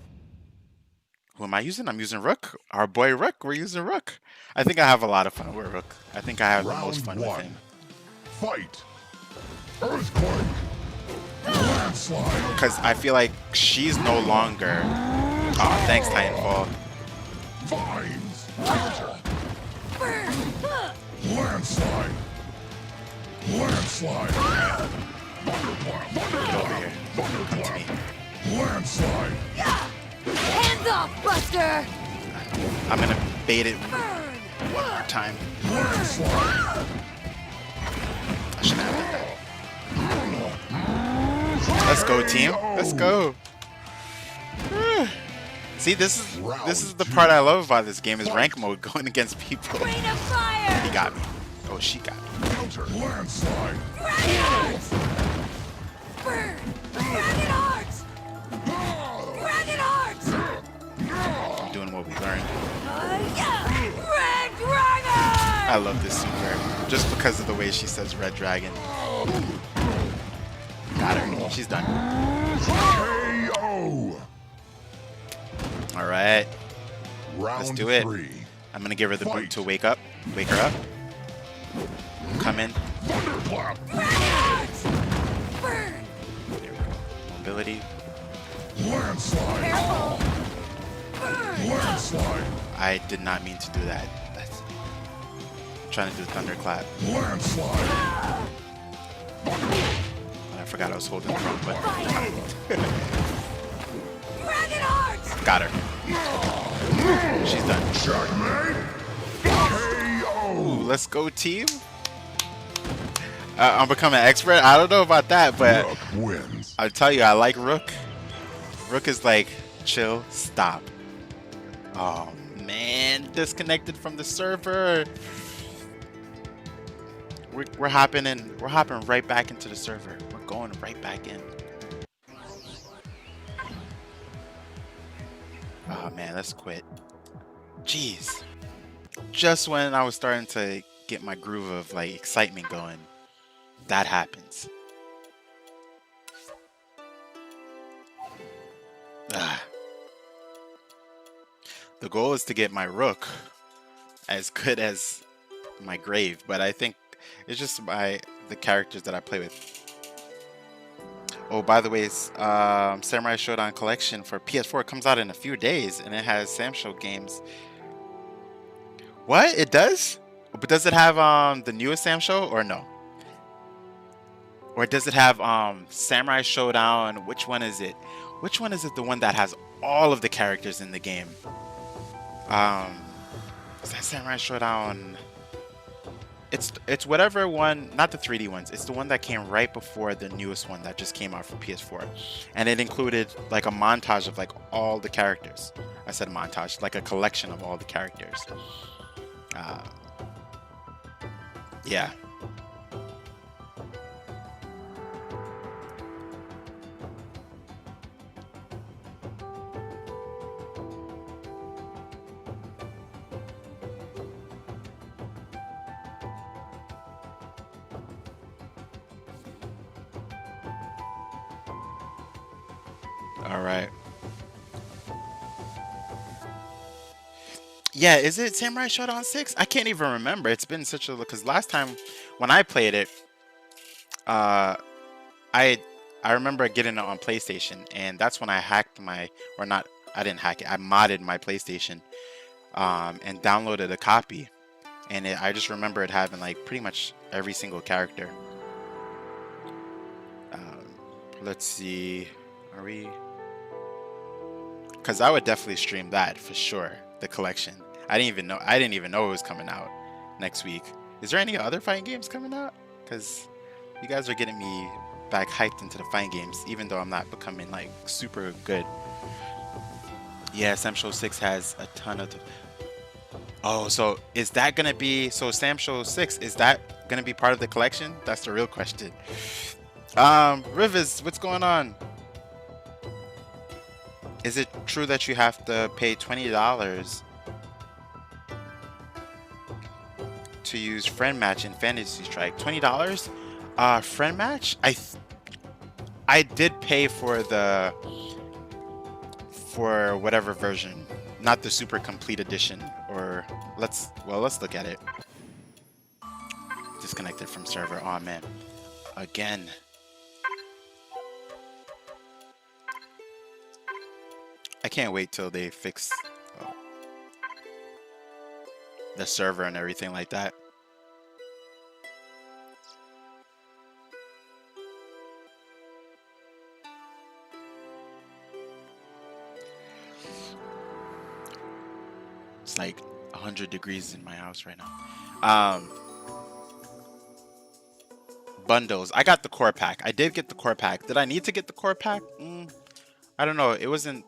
Who am I using? I'm using Rook. Our boy Rook. We're using Rook. I think I have a lot of fun with Rook. I think I have the most fun Round with 1. him. Fight. Earthquake. Landslide. Because I feel like she's no longer... Oh, thanks, Titanfall. Vines. Counter. Landslide. Landslide. Thunderclap. Get over here. Come to me. Landslide. Hands off, Buster! I'm going to bait it Burn! one more time. Landslide. I shouldn't have done that. Let's go, team. Let's go. See, this is the part I love about this game is rank mode, going against people. Rain of fire! He got me. Oh, she got me. Counter. Landslide. Dragon Burn! Dragon Hearts! Dragon Hearts! I'm doing what we learned. Red Dragon! I love this super. Just because of the way she says Red Dragon. Got her. She's done. KO. Alright. Round do it. 3. I'm gonna give her the boot Fight. to wake up. Wake her up. Come in. Thunderclap. Burn! There we go. Mobility. Landslide. Careful! Burn! Landslide. I did not mean to do that. I'm trying to do thunderclap. Landslide. I forgot I was holding the wrong button. Dragon Hearts! Got her. She's done. Checkmate. KO. Ooh, let's go, team. I'm becoming an expert. I don't know about that, but Rook wins. I'll tell you, I like Rook. Rook is like, chill, stop. Oh man, disconnected from the server. We're hopping in. We're hopping right back into the server. We're going right back in. Oh man, let's quit. Jeez. Just when I was starting to get my groove of like excitement going, that happens. The goal is to get my Rook as good as my Grave, but I think it's just the characters that I play with. Oh, by the way, it's, Samurai Shodown Collection for PS4 comes out in a few days, and it has Samsho games. What? It does? But does it have the newest Samsho or no? Or does it have Samurai Shodown? Which one is it? Which one is it? The one that has all of the characters in the game? Is that Samurai Shodown? It's whatever one, not the 3D ones. It's the one that came right before the newest one that just came out for PS4, and it included like a montage of like all the characters. I said montage, like a collection of all the characters. Yeah. All right. Yeah, is it Samurai Shodown 6? I can't even remember. It's been such a because last time when I played it, uh, I I remember getting it on PlayStation, and that's when I hacked my or not. I didn't hack it. I modded my PlayStation, and downloaded a copy, and I just remember it having like pretty much every single character. Um, let's see, are we? Because I would definitely stream that for sure. The collection. I didn't even know it was coming out next week. Is there any other fighting games coming out? Because you guys are getting me back hyped into the fighting games, even though I'm not becoming like super good. Yeah, Sam Show 6 has a ton of. Oh, so is that gonna be so? Sam Show 6, is that gonna be part of the collection? That's the real question. Rivers, what's going on? Is it true that you have to pay $20 to use friend match in Fantasy Strike? $20? Friend match? I did pay for whatever version, not the super complete edition. Or let's look at it. Disconnected from server. Oh man, again. I can't wait till they fix the server and everything like that. It's like 100 degrees in my house right now. Bundles. I got the core pack. I did get the core pack. Did I need to get the core pack? I don't know. It wasn't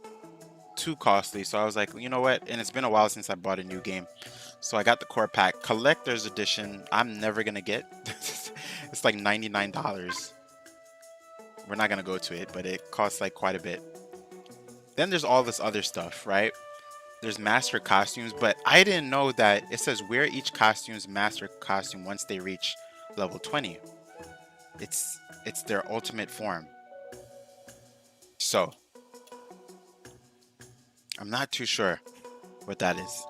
too costly, so I was like, you know what, and it's been a while since I bought a new game, so I got the core pack. Collector's edition I'm never gonna get. It's like $99. We're not gonna go to it, but it costs like quite a bit. Then there's all this other stuff, right? There's master costumes, but I didn't know that it says wear each costume's master costume once they reach level 20. It's their ultimate form. So I'm not too sure what that is.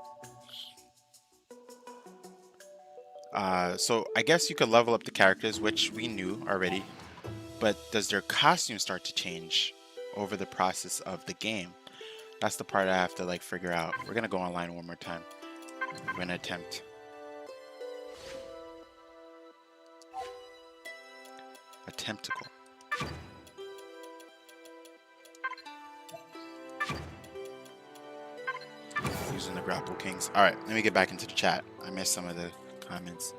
So I guess you could level up the characters, which we knew already. But does their costume start to change over the process of the game? That's the part I have to like figure out. We're gonna go online one more time. We're gonna attempt. A tentacle. Using the grapple kings. All right, let me get back into the chat. I missed some of the comments.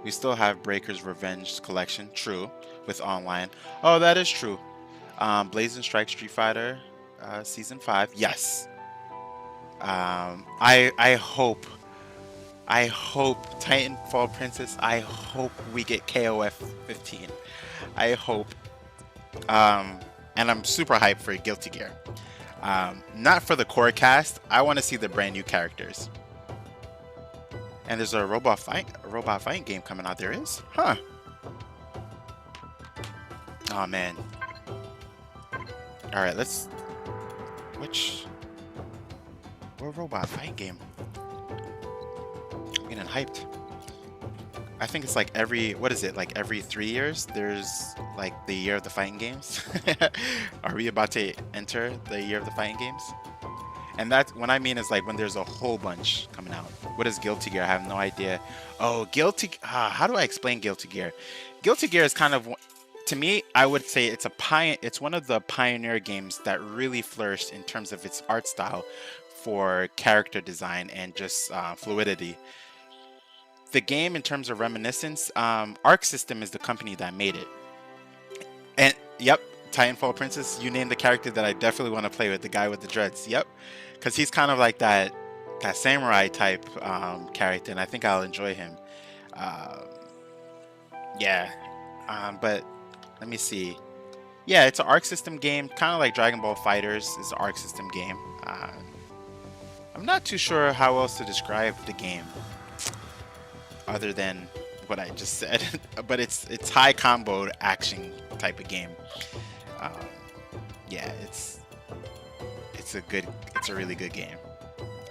We still have Breaker's Revenge collection. True, with online. Oh, that is true. Blazing Strike Street Fighter Season 5. Yes. I hope Titanfall Princess. I hope we get KOF 15. I hope. And I'm super hyped for Guilty Gear. Not for the core cast. I want to see the brand new characters. And there's a robot fighting game coming out. There is? Huh. Oh man. All right, let's. What robot fighting game? I'm getting hyped. I think it's like what is it? Like every 3 years, there's like the year of the fighting games. Are we about to enter the year of the fighting games? And that's what I mean is like when there's a whole bunch coming out. What is Guilty Gear? I have no idea. Oh, how do I explain Guilty Gear? Guilty Gear is kind of, to me, I would say it's one of the pioneer games that really flourished in terms of its art style for character design and just fluidity. The game, in terms of reminiscence, Arc System is the company that made it. And yep, Titanfall Princess, you named the character that I definitely want to play with, the guy with the dreads. Yep, because he's kind of like that that samurai type character, and I think I'll enjoy him. Yeah, but let me see. Yeah, it's an Arc System game, kind of like Dragon Ball Fighters is an Arc System game. I'm not too sure how else to describe the game, other than what I just said. But it's high combo action type of game. Yeah, it's a really good game.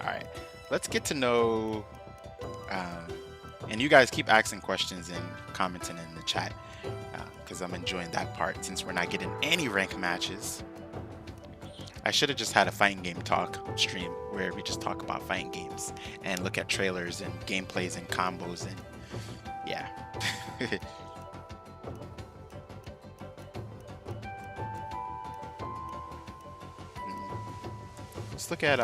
All right, let's get to know. And you guys keep asking questions and commenting in the chat, because I'm enjoying that part since we're not getting any rank matches. I should have just had a fighting game talk stream where we just talk about fighting games and look at trailers and gameplays and combos and yeah. Let's look at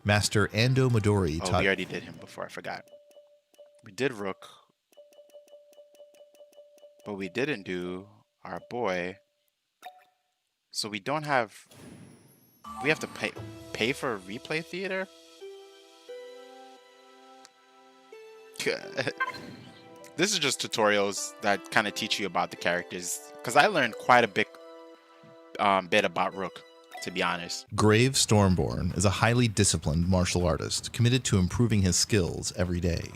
Master Ando Midori oh, taught. we already did him before. I forgot. We did Rook, but we didn't do our boy. So we don't have. We have to pay for a replay theater. This is just tutorials that kind of teach you about the characters, because I learned quite a bit about Rook, to be honest. Grave Stormborn is a highly disciplined martial artist committed to improving his skills every day.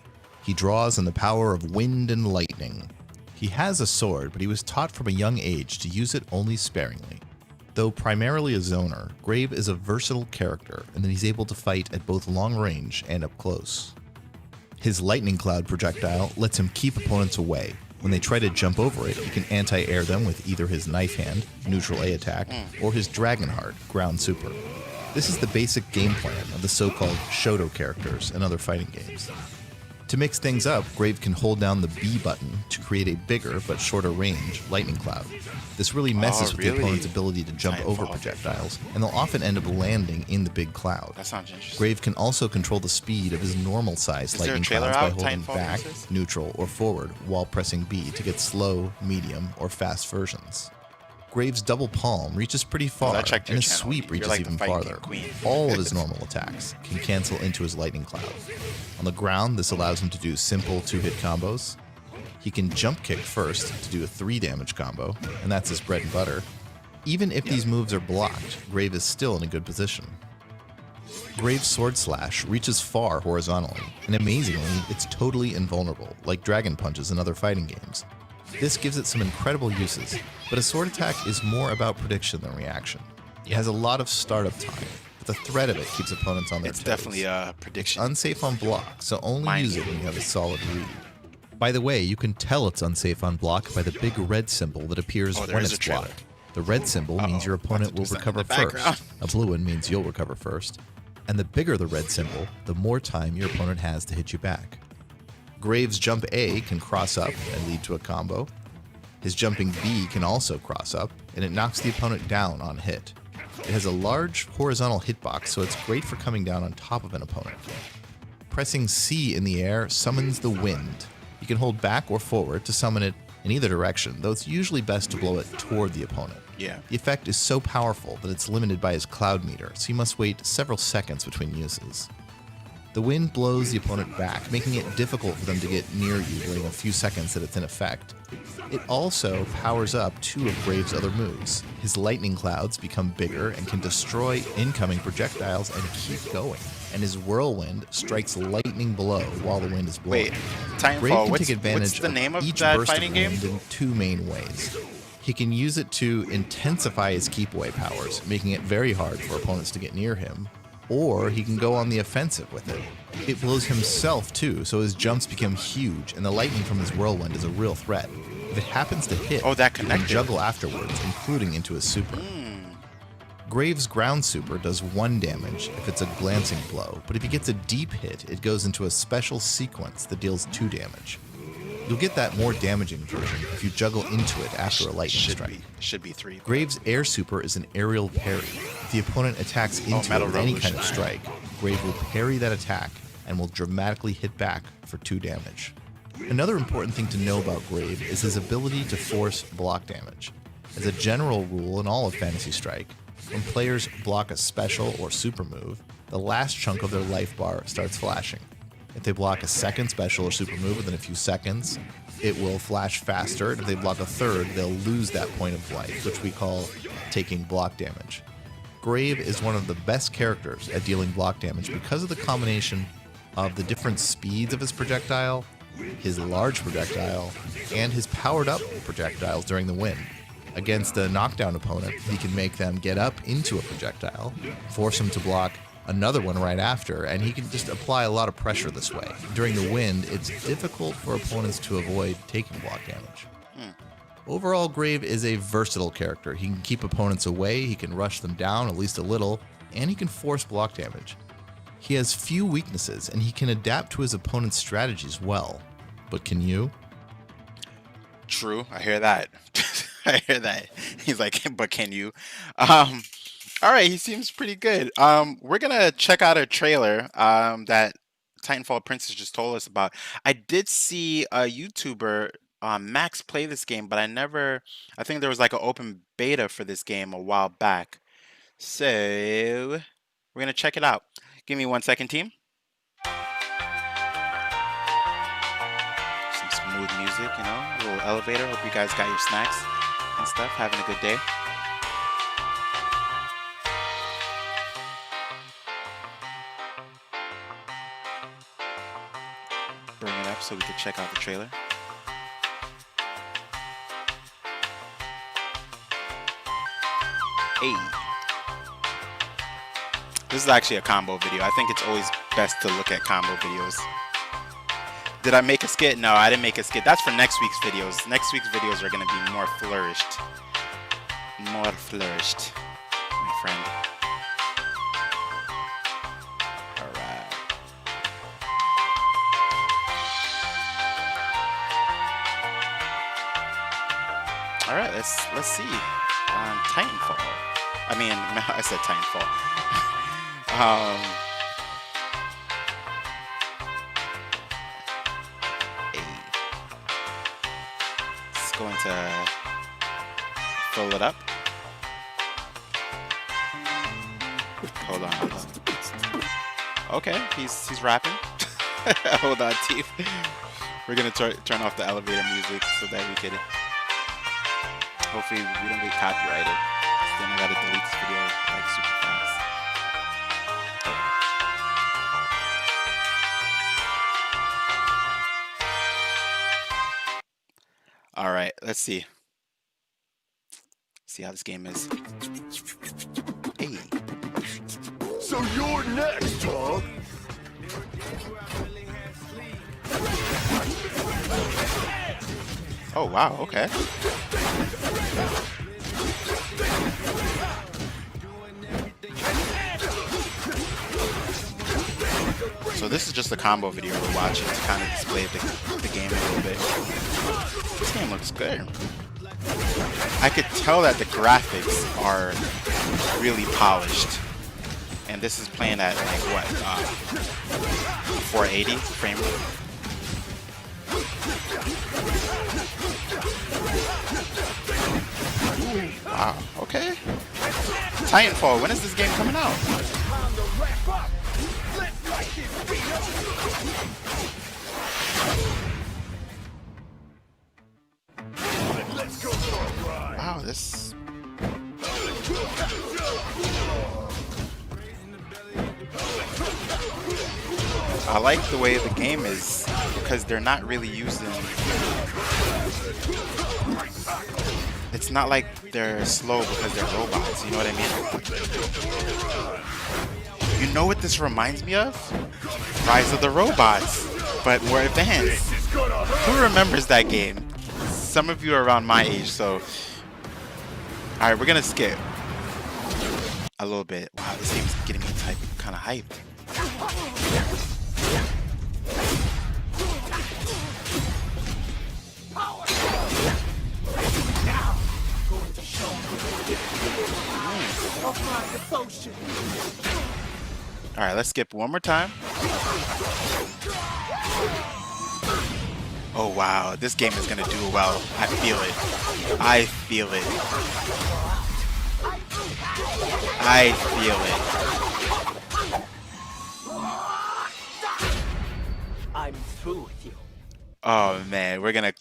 He draws on the power of wind and lightning. He has a sword, but he was taught from a young age to use it only sparingly. Though primarily a zoner, Grave is a versatile character, and that he's able to fight at both long range and up close. His lightning cloud projectile lets him keep opponents away. When they try to jump over it, he can anti-air them with either his knife hand, neutral A attack, or his dragon heart, ground super. This is the basic game plan of the so-called Shoto characters and other fighting games. To mix things up, Grave can hold down the B button to create a bigger but shorter range lightning cloud. This really messes with the opponent's ability to jump over projectiles, and they'll often end up landing in the big cloud. That sounds interesting. Grave can also control the speed of his normal size lightning clouds by holding back, Versus? neutral, or forward while pressing B to get slow, medium, or fast versions. Grave's double palm reaches pretty far, and his sweep reaches like even the fighting farther. queen. All of his normal attacks can cancel into his lightning cloud. On the ground, this allows him to do simple 2-hit combos. He can jump kick first to do a 3 damage combo, and that's his bread and butter. Even if these moves are blocked, Grave is still in a good position. Grave's sword slash reaches far horizontally, and amazingly, it's totally invulnerable, like dragon punches in other fighting games. This gives it some incredible uses, but a sword attack is more about prediction than reaction. It has a lot of startup time, but the threat of it keeps opponents on their toes. It's definitely a prediction. It's unsafe on block, so only use it when you have a solid read. By the way, you can tell it's unsafe on block by the big red symbol that appears when it's blocked. The red symbol means your opponent will recover first. A blue one means you'll recover first. And the bigger the red symbol, the more time your opponent has to hit you back. Grave's jump A can cross up and lead to a combo. His jumping B can also cross up, and it knocks the opponent down on hit. It has a large horizontal hitbox, so it's great for coming down on top of an opponent. Pressing C in the air summons the wind. You can hold back or forward to summon it in either direction, though it's usually best to blow it toward the opponent. Yeah. The effect is so powerful that it's limited by his cloud meter, so you must wait several seconds between uses. The wind blows the opponent back, making it difficult for them to get near you during a few seconds that it's in effect. It also powers up 2 of Grave's other moves. His lightning clouds become bigger and can destroy incoming projectiles and keep going. And his whirlwind strikes lightning blow while the wind is blowing. Wait, Titanfall, Grave can what's take advantage the name of each that burst fighting of game? wind in 2 main ways. He can use it to intensify his keep away powers, making it very hard for opponents to get near him, or he can go on the offensive with it. It blows himself too, so his jumps become huge, and the lightning from his whirlwind is a real threat. If it happens to hit, that he can connected. juggle afterwards, including into his super. Grave's ground super does 1 damage if it's a glancing blow, but if he gets a deep hit, it goes into a special sequence that deals 2 damage. You'll get that more damaging version if you juggle into it after a lightning strike. Should be 3. Grave's air super is an aerial parry. If the opponent attacks into it Metal with any kind Revolution. of strike, Grave will parry that attack and will dramatically hit back for 2 damage. Another important thing to know about Grave is his ability to force block damage. As a general rule in all of Fantasy Strike, when players block a special or super move, the last chunk of their life bar starts flashing. If they block a second special or super move within a few seconds, it will flash faster, and if they block a third, they'll lose that point of life, which we call taking block damage. Grave is one of the best characters at dealing block damage because of the combination of the different speeds of his projectile, his large projectile, and his powered up projectiles during the wind. Against a knockdown opponent, he can make them get up into a projectile, force them to block another one right after, and he can just apply a lot of pressure this way. During the wind, it's difficult for opponents to avoid taking block damage. Overall, Grave is a versatile character. He can keep opponents away, he can rush them down at least a little, and he can force block damage. He has few weaknesses, and he can adapt to his opponent's strategies well. But can you? True, I hear that. I hear that. He's like, but can you? All right, he seems pretty good. We're gonna check out a trailer that Titanfall Princess just told us about. I did see a YouTuber, Max, play this game, but I think there was like an open beta for this game a while back. So we're gonna check it out. Give me 1 second, team. Some smooth music, you know, a little elevator. Hope you guys got your snacks and stuff, having a good day. Bring it up so we can check out the trailer. Hey. This is actually a combo video. I think it's always best to look at combo videos. Did I make a skit? No, I didn't make a skit. That's for next week's videos. Next week's videos are going to be more flourished. More flourished, my friend. Alright. Alright, let's see. Titanfall. I mean, I said Titanfall. It's going to fill it up. Hold on. Okay, he's rapping. Hold on, Teeth. We're gonna turn off the elevator music so that we could. Hopefully, we don't get copyrighted. Then I gotta delete this video like super fast. All right, let's see. See how this game is. Hey. So you're next, huh? Oh wow, okay. So this is just a combo video we're watching to kind of display the game a little bit. This game looks good. I could tell that the graphics are really polished. And this is playing at like what, 480 frame rate. Wow, okay. Titanfall, when is this game coming out? Wow, this... I like the way the game is because they're not really using... It's not like they're slow because they're robots, you know what I mean? You know what this reminds me of? Rise of the Robots, but more advanced. Who remembers that game? Some of you are around my age, so... Alright, we're gonna skip a little bit. Wow, this game's getting me kind of hyped. Alright, let's skip one more time. Oh wow, this game is gonna do well. I feel it. I feel it. I feel it. Oh man, we're gonna.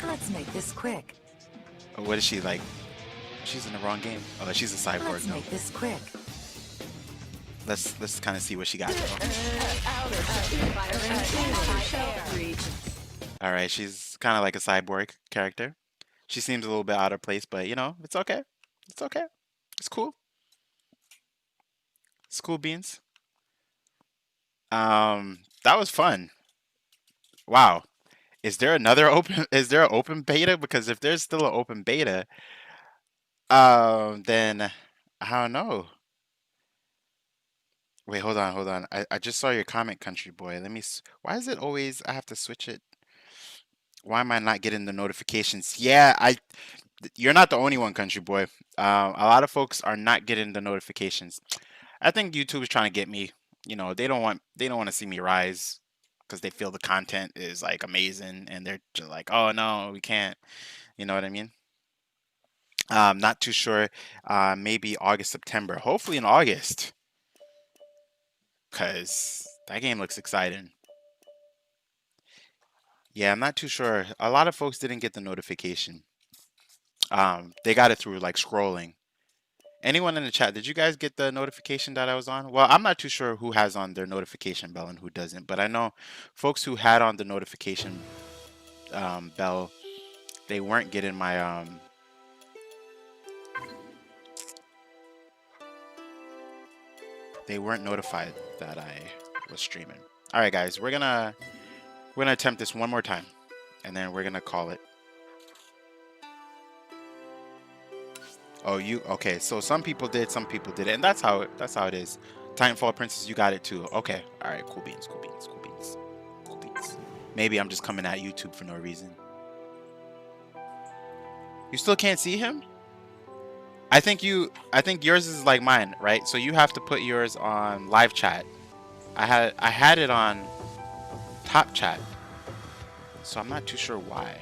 Let's make this quick. What is she like? She's in the wrong game. Oh, she's a cyborg. Let's No. make this quick. Let's kind of see what she got. All right, she's kind of like a cyborg character. She seems a little bit out of place, but you know, it's okay. It's okay. It's cool. It's cool beans. That was fun. Wow. Is there another open? Is there an open beta? Because if there's still an open beta, then I don't know. Wait, hold on, hold on. I just saw your comment, country boy. Let me. Why is it always I have to switch it? Why am I not getting the notifications? Yeah, you're not the only one, country boy. A lot of folks are not getting the notifications. I think YouTube is trying to get me. You know, they don't want to see me rise because they feel the content is like amazing, and they're just like, oh no, we can't. You know what I mean? Not too sure. Maybe August, September. Hopefully in August, because that game looks exciting. Yeah, I'm not too sure. A lot of folks didn't get the notification. They got it through like scrolling. Anyone in the chat, did you guys get the notification that I was on? Well, I'm not too sure who has on their notification bell and who doesn't, but I know folks who had on the notification bell, they weren't getting my they weren't notified that I was streaming. All right, guys, we're gonna attempt this one more time, and then we're gonna call it. Oh, okay. So some people did, some people didn't, and that's how it is. Titanfall Princess, you got it too. Okay. All right. Cool beans. Cool beans. Cool beans. Cool beans. Maybe I'm just coming at YouTube for no reason. You still can't see him? I think yours is like mine, right? So you have to put yours on live chat. I had it on top chat, so I'm not too sure why.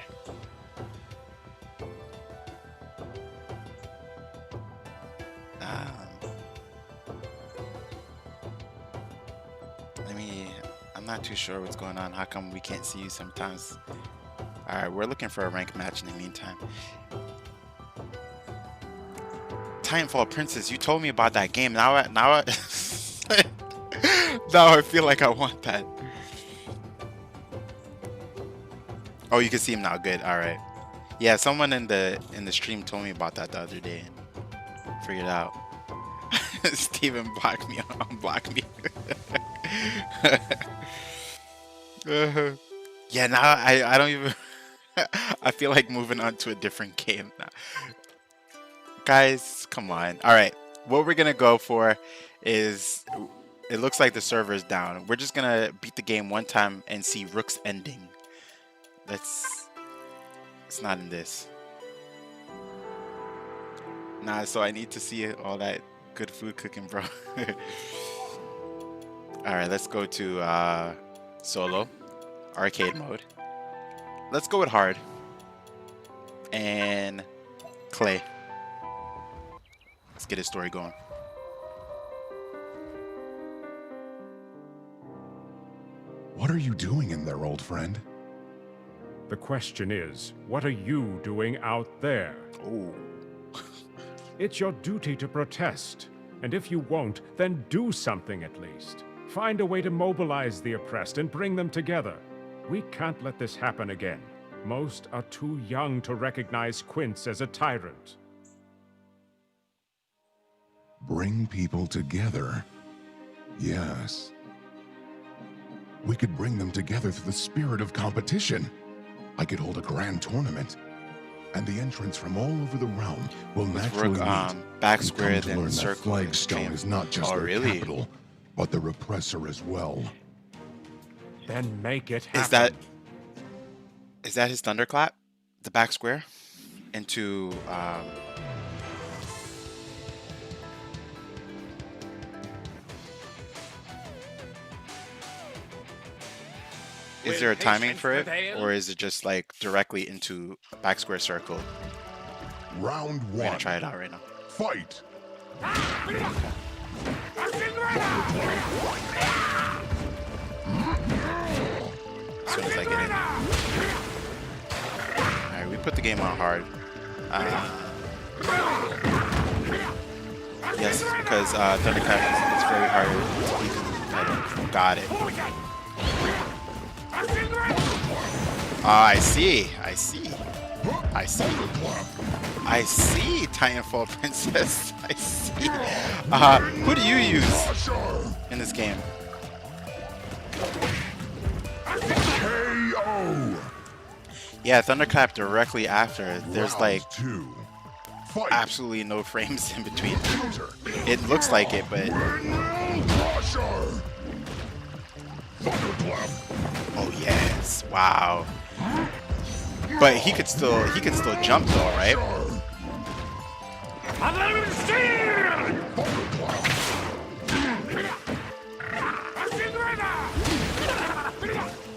I'm not too sure what's going on. How come we can't see you sometimes? All right, we're looking for a rank match in the meantime. Titanfall Princess, you told me about that game. Now now I feel like I want that. Oh, you can see him now. Good. All right. Yeah, someone in the stream told me about that the other day. Figured it out. Steven blocked me. Unblocked me. Yeah, now I don't even. I feel like moving on to a different game now. Guys, come on. All right, what we're gonna go for is. It looks like the server is down. We're just gonna beat the game one time and see Rook's ending. It's not in this. Nah, so I need to see all that good food cooking, bro. All right, let's go to solo, arcade mode. Let's go with hard and clay. Let's get his story going. What are you doing in there, old friend? The question is, what are you doing out there? Ooh. It's your duty to protest. And if you won't, then do something at least. Find a way to mobilize the oppressed and bring them together. We can't let this happen again. Most are too young to recognize Quince as a tyrant. Bring people together. Yes. We could bring them together through the spirit of competition. I could hold a grand tournament, and the entrants from all over the realm will naturally meet. Back and square, come to then learn that circle. Flagstone is not just their capital, but the repressor as well. Then make it happen. Is that his thunderclap? The back square into Is there a timing for it, or is it just like directly into back square circle? Round one. We're gonna try it out right now. Fight! soon as I get in. Alright, we put the game on hard. Yes, because Thunderclap is very hard to beat. Got it. I see. I see. I see. I see, Titanfall Princess. I see. Who do you use in this game? Yeah, Thunderclap directly after. There's like absolutely no frames in between. It looks like it, but oh yes, wow. But he could still jump though, right?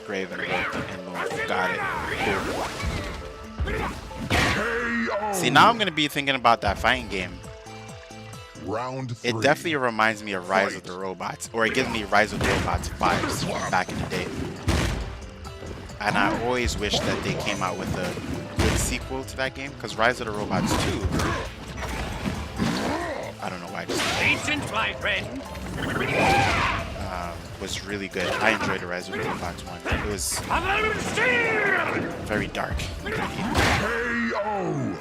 Grave and move. Got it. Cool. See, now I'm gonna be thinking about that fighting game. Round 3. It definitely reminds me of Rise of the Robots, or it gives me Rise of the Robots vibes from back in the day. And I always wish that they came out with a good sequel to that game, because Rise of the Robots 2, I don't know why I just Patience, my friend. Was really good. I enjoyed the Rise of the Robots 1. It was very dark. KO.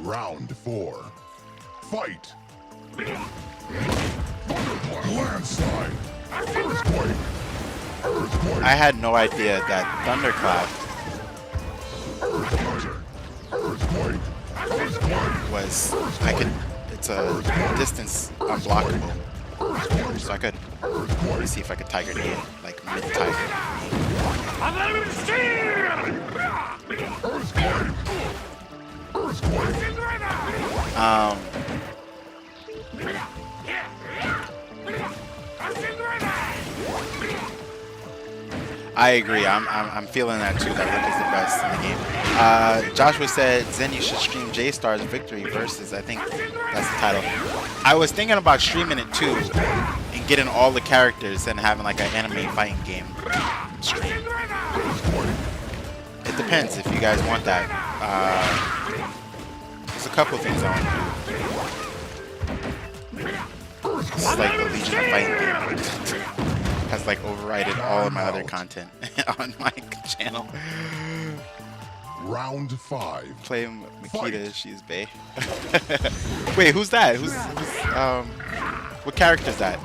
Round 4. Fight. Landslide. Earthquake. Earthquake. I had no idea that Thunderclap was it's a distance unblockable. So I could let me see if I could Tiger Knee it, like mid-Tiger. I agree. I'm feeling that too. That Rick is the best in the game. Joshua said, Zen, you should stream J-Star's Victory Versus. I think that's the title. I was thinking about streaming it too and getting all the characters and having like an anime fighting game stream. It depends if you guys want that. There's a couple things I want to do. This is like the Legion of Fighting game. Has like overridden all of my other content on my channel. Round 5. Play Makita, she's bae. Wait, who's that? Who's what character is that?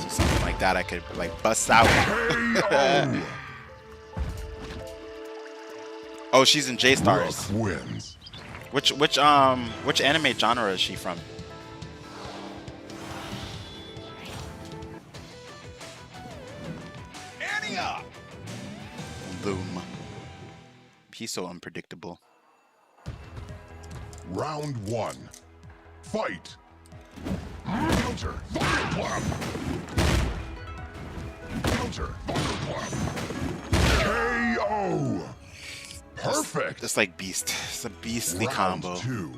So something like that I could like bust out. Oh, she's in J-Stars. Wins. Which anime genre is she from? Loom. He's so unpredictable. Round 1. Fight. Counter. Thunderclap. Counter. Thunderclap. KO. Perfect. It's like beast. It's a beastly Round combo. 2.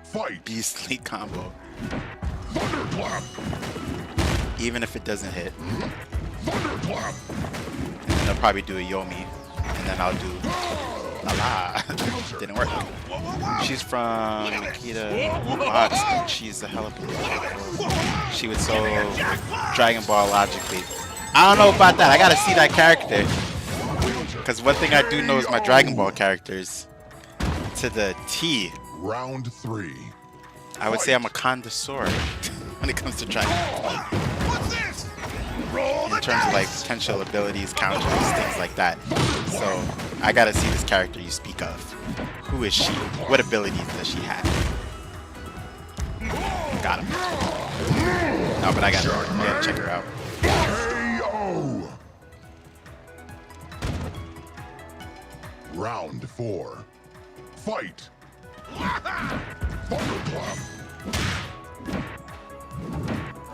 Fight. Beastly combo. Thunderclap. Even if it doesn't hit. Thunderclap. And then they'll probably do a Yomi. And then I'll do la. Didn't work. She's from Makita Box. She's a hell of a She would so Dragon Ball logically. I don't know about that. I gotta see that character. Because one thing I do know is my Dragon Ball characters to the T. Round 3. I would say I'm a connoisseur when it comes to Dragon Ball. In terms of like potential abilities, counters, things like that. So I gotta see this character you speak of. Who is she? What abilities does she have? Got him. No, but I gotta check her out. KO. Round 4. Fight. Thunderclap.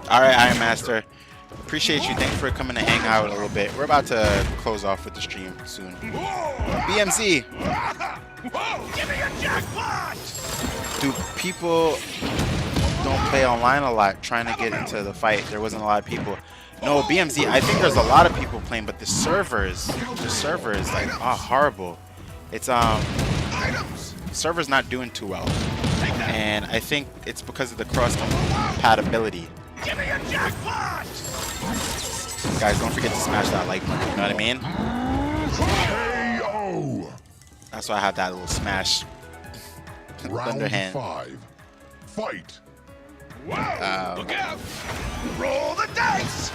Alright, Iron Master. Appreciate you. Thanks for coming to hang out a little bit. We're about to close off with the stream soon. BMZ. Give me a jackpot! Do people don't play online a lot trying to get into the fight? There wasn't a lot of people. No, BMZ, I think there's a lot of people playing, but the servers like are horrible. It's server's not doing too well. And I think it's because of the cross compatibility. Give me a jackpot! Guys, don't forget to smash that like button, you know what I mean? KO. That's why I have that little smash. Round Underhand. 5. Fight. Look out! Roll the dice!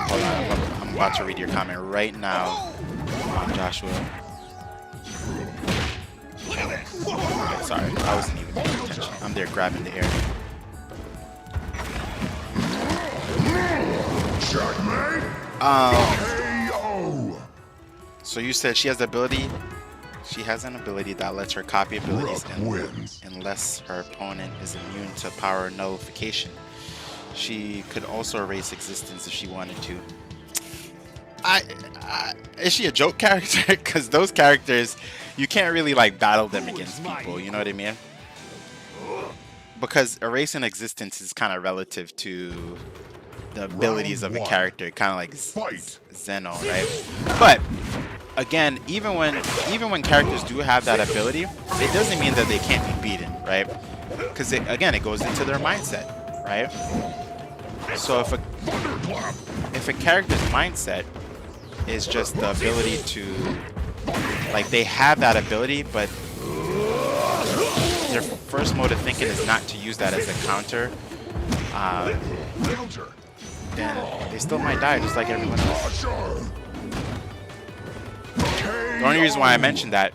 Hold on, I'm about to read your comment right now, Joshua. Okay, sorry, I wasn't even paying attention. I'm there grabbing the air. Checkmate. KO. So you said she has the ability. She has an ability that lets her copy abilities Rook wins. unless her opponent is immune to power nullification. She could also erase existence if she wanted to. Is she a joke character? Because those characters, you can't really like battle them against people. You know what I mean? Because erasing existence is kind of relative to the abilities of a character, kind of like Zeno, right? But again, even when characters do have that ability, it doesn't mean that they can't be beaten, right? Because again, it goes into their mindset, right? So if a character's mindset is just the ability to, like, they have that ability, but their first mode of thinking is not to use that as a counter, then they still might die just like everyone else. The only reason why I mentioned that,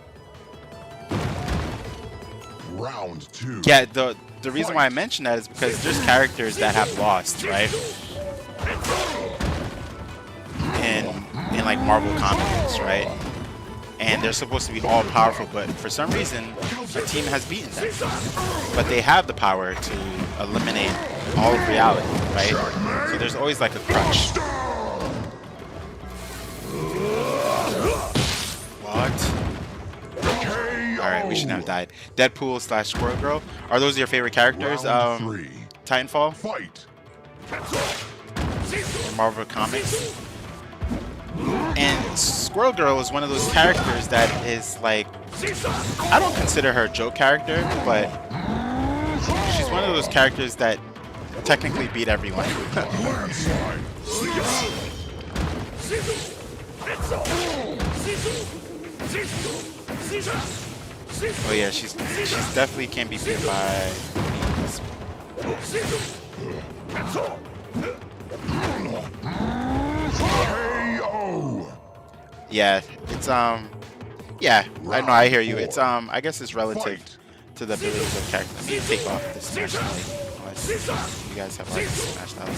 Round 2. yeah, the reason why I mentioned that is because there's characters that have lost, right? In like Marvel comics, right? And they're supposed to be all powerful, but for some reason a team has beaten them. But they have the power to eliminate all of reality, right? So there's always like a crutch. What? Alright, we shouldn't have died. Deadpool / Squirrel Girl. Are those your favorite characters? Round 3. Titanfall? Fight. Marvel Comics? And Squirrel Girl is one of those characters that is like, I don't consider her a joke character, but she's one of those characters that technically beat everyone. Oh yeah, she's definitely can be beat by KO. yeah, it's yeah, I know, I hear you. It's I guess it's relative to the abilities of characters. Let me take off this smash alley. You guys have already smashed alley.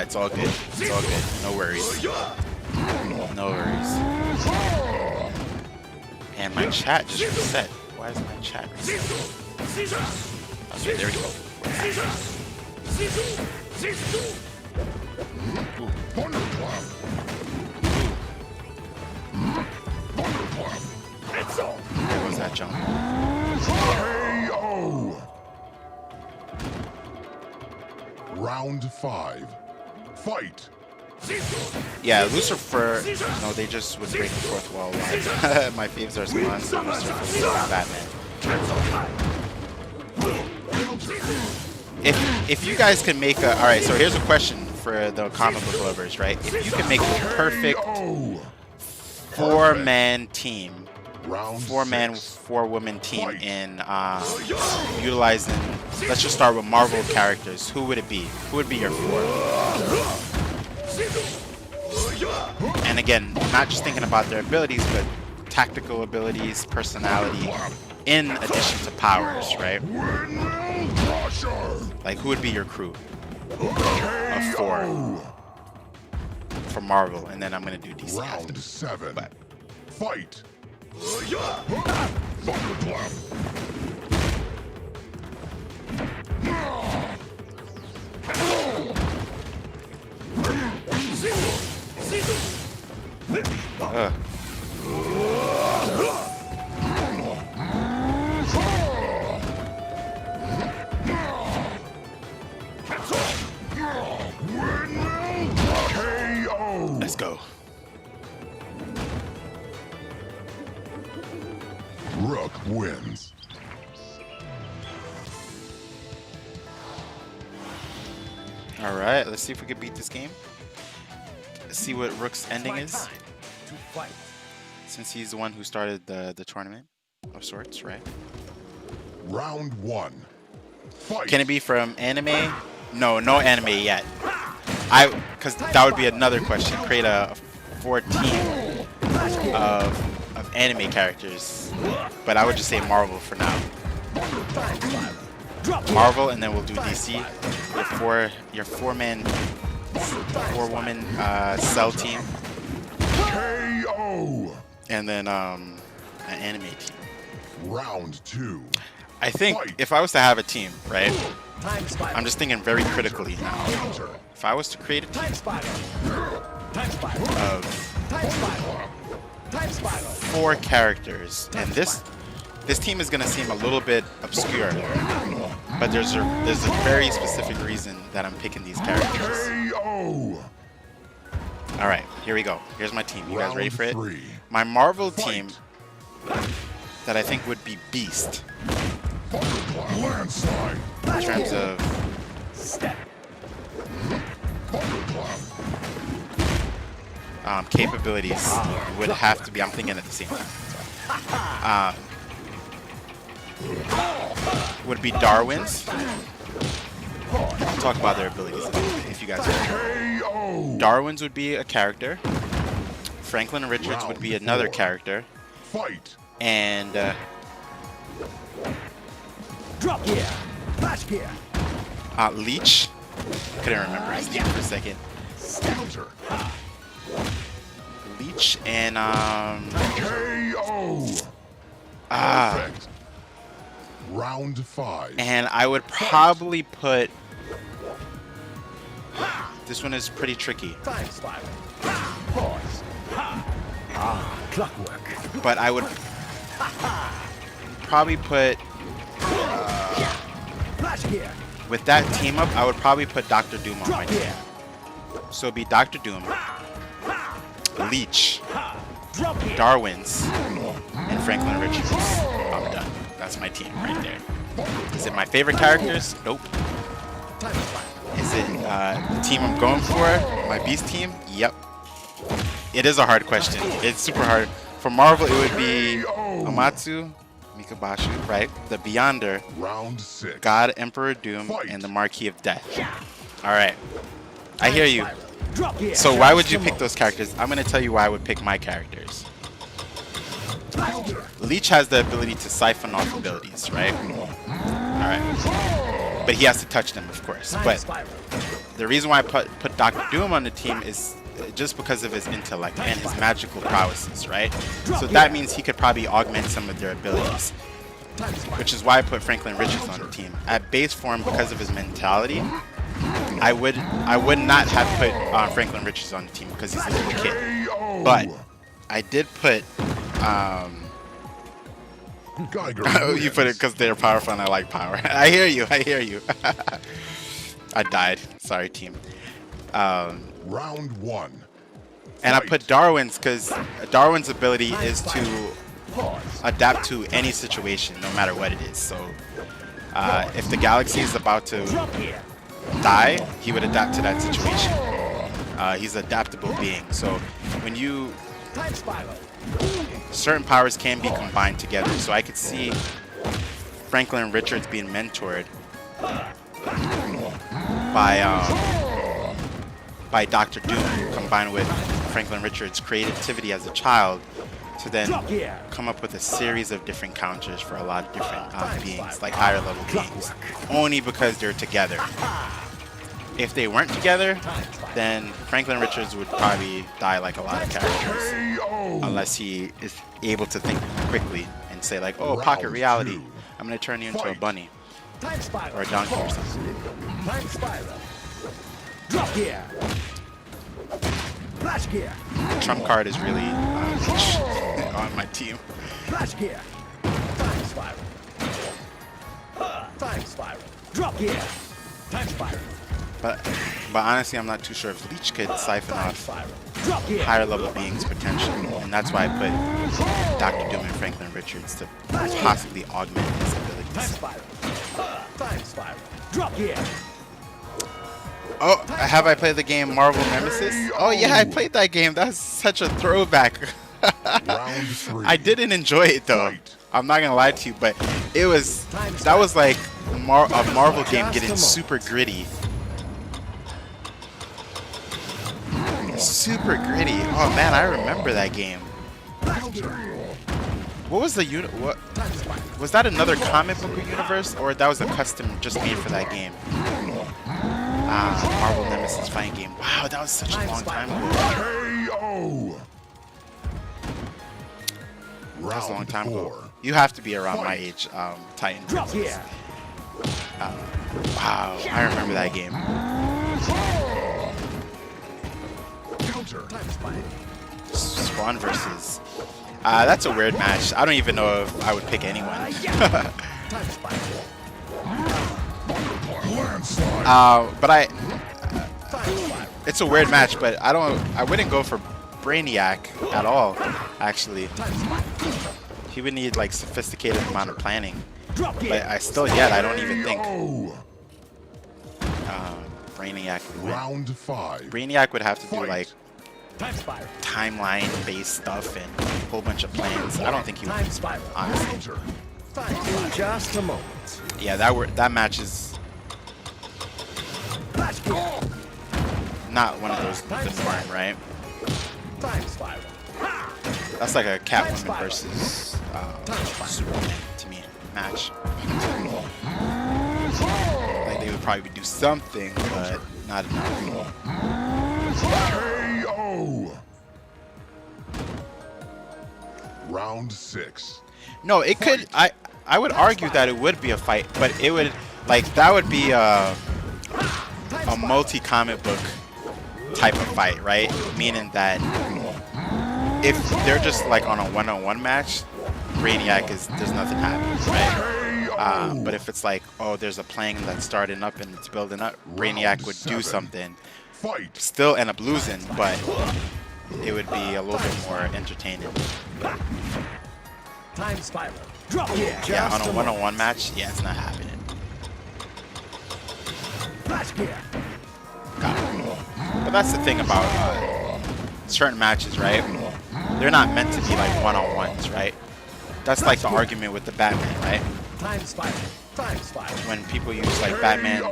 It's all good. It's all good. No worries. No worries. And my chat just reset. Why is my chat reset? Okay, there we go. There goes that jump. KO. Round 5. Fight. Yeah, Lucifer. No, they just would break the fourth wall. My faves are spawns. Lucifer, Batman. If you guys can make a, all right. So here's a question for the comic book lovers, right? If you can make a perfect 4-man team, 4-man, 4-woman team in utilizing, let's just start with Marvel characters. Who would it be? Who would be your 4? And again, not just thinking about their abilities, but tactical abilities, personality, in addition to powers, right? Like, who would be your crew of 4 for Marvel? And then I'm gonna do DC. Round 7. But Fight. Let's go. Rook wins. All right, let's see if we can beat this game. Let's see what Rook's ending is. Since he's the one who started the tournament of sorts, right? Round 1. Fight. Can it be from anime? No, no anime yet. Because that would be another question. Create a 4 team of anime characters, but I would just say Marvel for now. Marvel, and then we'll do DC. Your 4-woman Cell team, KO. and then an anime team. Round 2. I think if I was to have a team, right? I'm just thinking very critically now. If I was to create a team of 4 characters, and this team is gonna seem a little bit obscure, but there's a very specific reason that I'm picking these characters. KO. All right, here we go. Here's my team. You guys ready for it? Round 3. My Marvel team that I think would be Beast Landslide. in terms of capabilities would have to be. I'm thinking at the same time. Would be Darwin's. I'll talk about their abilities if you guys want. KO. Darwin's would be a character. Franklin Richards would be another character. Fight. And Drop gear. Flash gear. Leech. Couldn't remember his name for a second. Counter. Leech and KO. Perfect. Round 5. and I would probably put. This one is pretty tricky, Time spiral. Pause. Clockwork. but I would probably put Flash gear. with that team up. I would probably put Dr. Doom on my Drop team. gear. So it'd be Dr. Doom, Leech, Drop gear. Darwin's, and Franklin Richards. I'm done. That's my team right there. Is it my favorite characters? Nope. Time spiral. Is it the team I'm going for? My Beast team? Yep. It is a hard question. It's super hard. For Marvel, it would be Amatsu, Mikabashu, right? The Beyonder, Round 6. God, Emperor Doom, and the Marquis of Death. All right. I hear you. Drop gear. So why would you pick those characters? I'm going to tell you why I would pick my characters. Leech has the ability to siphon off abilities, right? All right. But he has to touch them, of course. But the reason why I put Dr. Doom on the team is just because of his intellect and his magical prowesses, right? So that means he could probably augment some of their abilities, which is why I put Franklin Richards on the team. At base form, because of his mentality, I would not have put Franklin Richards on the team because he's a little kid. But I did put Geiger you put it because they're powerful and I like power. I hear you. I hear you. I died. Sorry, team. Round 1. And I put Darwin's because Darwin's ability is to adapt to any situation, no matter what it is. So if the galaxy is about to die, he would adapt to that situation. He's an adaptable being. So when you certain powers can be combined together. So I could see Franklin Richards being mentored by Dr. Doom, combined with Franklin Richards' creativity as a child, to then come up with a series of different counters for a lot of different beings, like higher level beings, only because they're together. If they weren't together, then Franklin Richards would probably die like a lot of characters, unless he is able to think quickly and say like, oh, pocket Round reality. 2. I'm gonna turn you into a Fight. bunny Time spiral. or a donkey or something. Time spiral. Drop gear. Flash gear. Trump card is really on my team. Flash gear. Time spiral. Time spiral. Drop gear. Time spiral. But honestly, I'm not too sure if Leech could siphon Time off spiral. Drop gear. higher level beings potential, and that's why I put Dr. Doom and Franklin Richards to possibly augment his Time abilities. spiral. Time spiral. Drop gear. Oh, have I played the game Marvel Nemesis? Oh yeah, I played that game. That's such a throwback. Round 3. I didn't enjoy it though. Fight. I'm not gonna lie to you, but that was like a Marvel game getting super gritty. Super gritty. Oh man, I remember that game. What was the unit? What was that? Another comic book universe, or that was a custom just made for that game? Marvel Nemesis fighting game. Wow, that was such a long time ago. KO. That was a long Round time 4. ago. You have to be around my age, Titan. Drop gear. Wow, I remember that game. Counter. Time spiral. Spawn versus. That's a weird match. I don't even know if I would pick anyone. Time spiral. Landslide. But Time spiral. it's a weird match. But I wouldn't go for Brainiac at all. Actually, he would need like sophisticated amount of planning. Drop gear. But I don't even think KO. Brainiac would win. Round 5. Brainiac would have to do Fight. like Time spiral. timeline-based stuff and a whole bunch of plans. I don't think he would. Time spiral. Honestly, Counter. Time spiral. Just a moment. yeah, that match is Flash gear. not one of those the norm, right? Time spiral. That's like a Catwoman versus Superman to me match. Like they would probably do something, but not enough. KO. Round 6. No, it could. I would argue that it would be a fight, but it would that would be a multi-comic book type of fight, right? Meaning that if they're just like on a one-on-one match, Brainiac there's nothing happens, right? But if it's like, oh, there's a plane that's starting up and it's building up, Brainiac would do 7. something, Fight. still end up losing, but it would be a little bit more entertaining. Time spiral. Drop gear. Yeah, on Just a moment. one-on-one match, yeah, it's not happening. Flash gear. But that's the thing about certain matches, right? They're not meant to be like one-on-ones, right? That's like the argument with the Batman, right? Time spiral. Time spiral. When people use like Batman,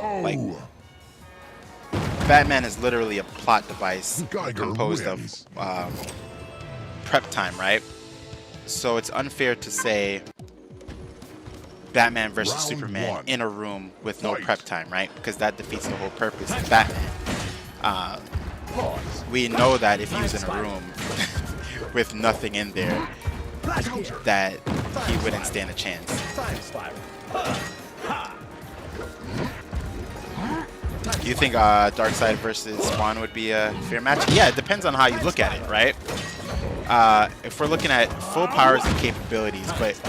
Batman is literally a plot device Geiger composed wins. of prep time, right? So it's unfair to say Batman versus Round Superman 1. in a room with no Fight. prep time, right? Because that defeats the whole purpose of Batman. We know that if he was in a room with nothing in there, Flash gear. that he wouldn't stand a chance. Time spiral. Do you think Darkseid versus Spawn would be a fair match? Yeah, it depends on how you look at it, right? If we're looking at full powers and capabilities, but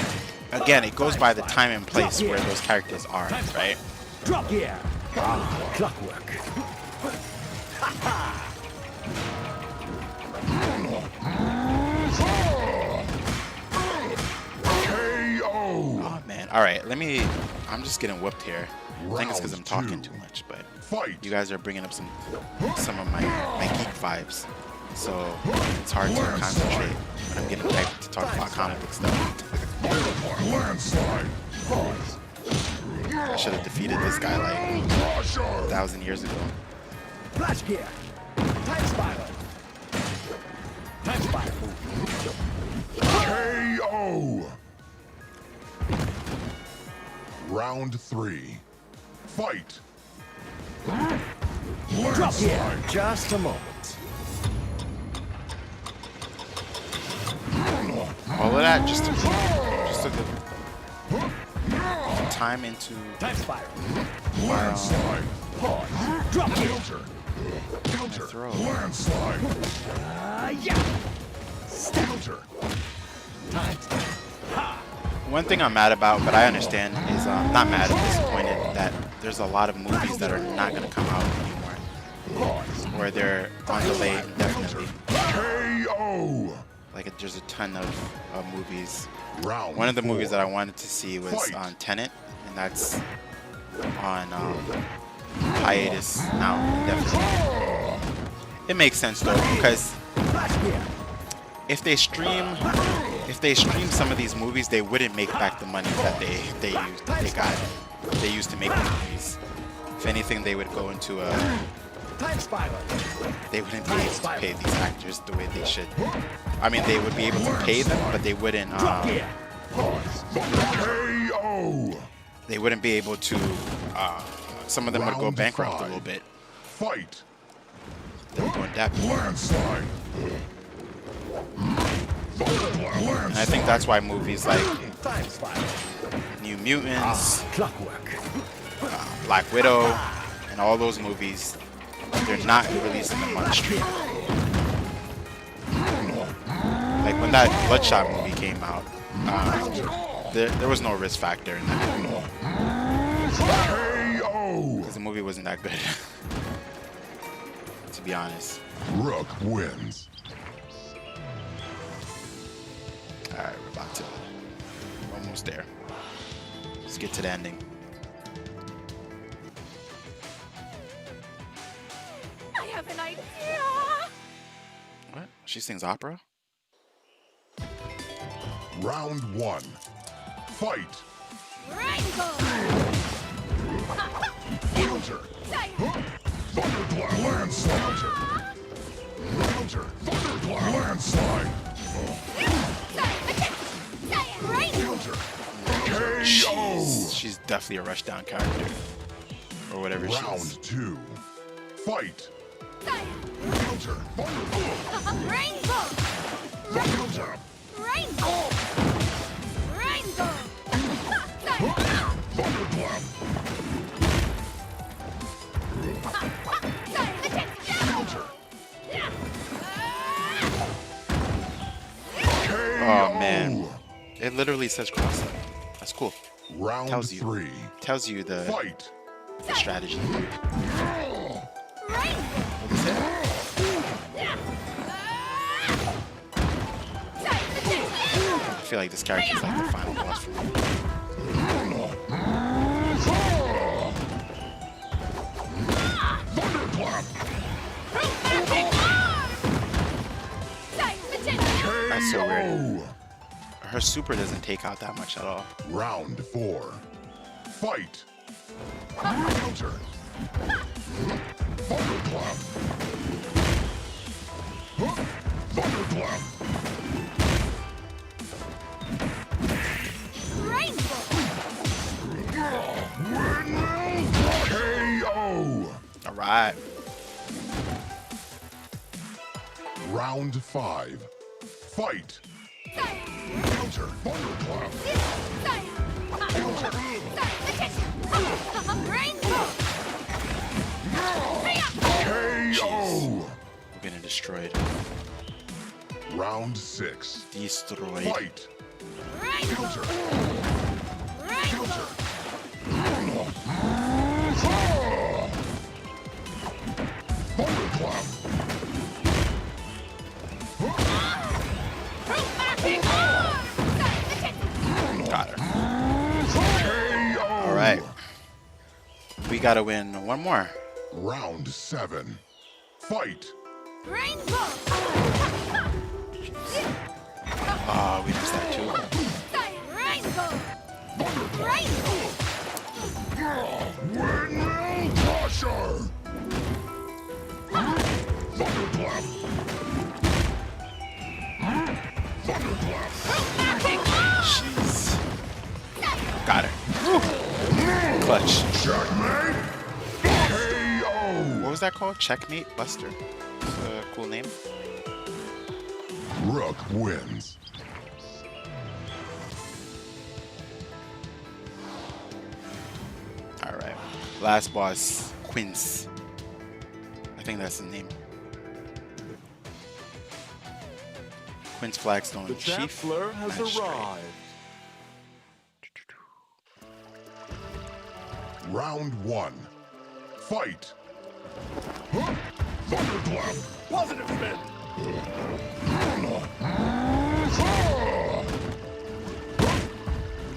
again, it goes by the time and place where those characters are, right? Drop gear. Clockwork. KO. Oh man, all right. I'm just getting whooped here. I think it's because I'm talking Round 2. too much, but Fight. you guys are bringing up some of my geek vibes, so it's hard to concentrate when I'm getting hyped to talk about comic book stuff. Landslide. I should have defeated this guy like Crusher. 1,000 years ago. Flash gear. Time spiral. Time spiral. KO. Round 3. Fight. Drop gear. Landslide. Just a moment. All of that just to took the time into Time fire. Landslide. Pause. Drop kick. Counter. Counter. throw. Landslide. Yeah. Counter. Time. One thing I'm mad about, but I understand, is not mad, I'm disappointed that there's a lot of movies that are not going to come out anymore. Pause. Or they're on delay indefinitely. KO. Like there's a ton of movies. Round One of the movies four. that I wanted to see was Fight. on Tenet, and that's on hiatus now indefinitely. It makes sense though, because if they stream some of these movies, they wouldn't make back the money that they used to make the movies. If anything, they would go into Time spiral. they wouldn't be able to pay these actors the way they should. I mean, they would be able to pay them, but they wouldn't. Drop gear. Pause. KO. They wouldn't be able to. Some of them would go Round bankrupt a five. little bit. Fight. They would go in debt. Landslide. And I think that's why movies like Time spiral. New Mutants, Clockwork. Black Widow, and all those movies, they're not releasing them on stream. Like when that Bloodshot movie came out, there was no risk factor in that. KO. Because the movie wasn't that good. To be honest. Rook wins. Alright, we're about to. We're almost there. Let's get to the ending. I have an idea. What? She sings opera? Round one. Fight. Rainbow. Counter. Thunderclap. Landslide. Counter. Thunderclap. Landslide. Counter. KO. She's definitely a rushdown character. Or whatever she is. Round two. Fight. Counter. Thunderclap. Rainbow. Counter. Rainbow. Rainbow. Thunderclap. Counter. Oh man. It literally says cross up. That's cool. Round Tells you. three. Tells you the Fight. strategy. Rainbow. What is it? I feel like this character is like the final boss for me. Thunderclap. That's so weird. KO. Her super doesn't take out that much at all. Round four. Fight. Counter. Thunderclap. Thunderclap. KO. All right. Round five. Fight. Counter. Thunderclap. KO. We're getting destroyed. Round six. Destroyed. Fight. Counter. Counter. Thunderclap. Got her. KO. All right. We gotta win one more. Round seven. Fight. Oh, we missed that too. Windmill Crusher. Thunderclap. Thunderclap. Jeez. Got her. Clutch. Checkmate. KO. What was that called? Checkmate Buster. That's a cool name. Rook wins. last boss, Quince. I think that's the name. Quince Flagstone The Chief. Chancellor has Magistrate. arrived. Round 1. Fight! Thunderclap! Positive spin.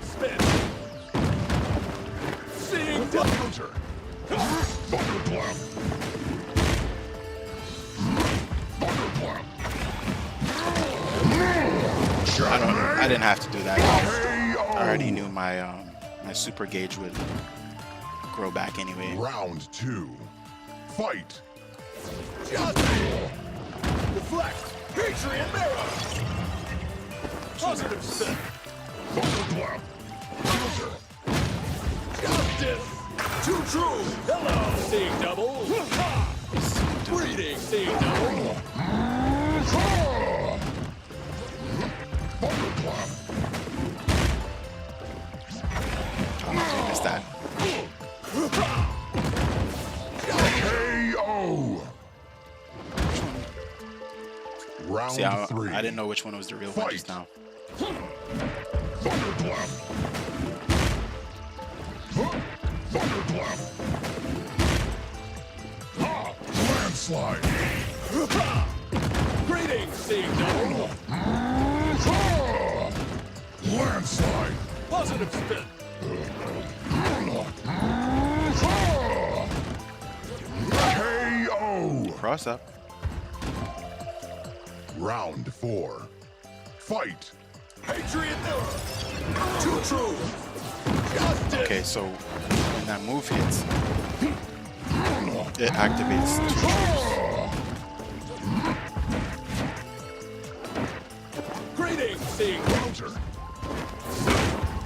Spin. Seeing death. Counter! Thunderclap! Thunderclap! I didn't have to do that. KO! I already knew my my super gauge would grow back anyway. Round 2. Fight! Deflect. Patriot Mirror. Positive spin. Thunderclap! Counter! Justice. Too true. Hello. Seeing double. Ha! Breeding. Seeing double. Thunderclap! Oh, I missed that. KO! Round See, I 3. didn't know which one was the real one just now. Thunderclap! Thunderclap! Ha! Landslide! Greetings. Seeing double. Ha! Landslide! Positive spin. KO! Cross up. Round 4. Fight! Patriot Mirror. Too true. Justice. Okay, so when that move hits, it activates 2 troops. Greetings. Seeing Counter!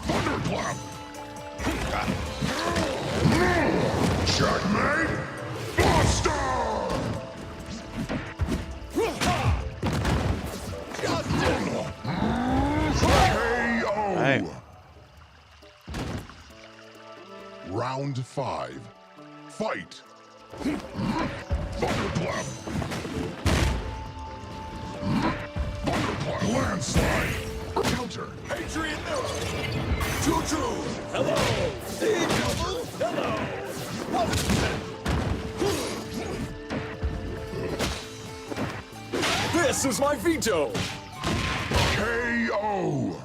Thunderclap! Got it. Checkmate! Buster! KO! Right. Round 5. Fight! Thunderclap! Thunderclap! Landslide! Counter! Patriot Mirror. Too true. Hello. Seeing double. Hello. Positive spin. This is my veto. KO!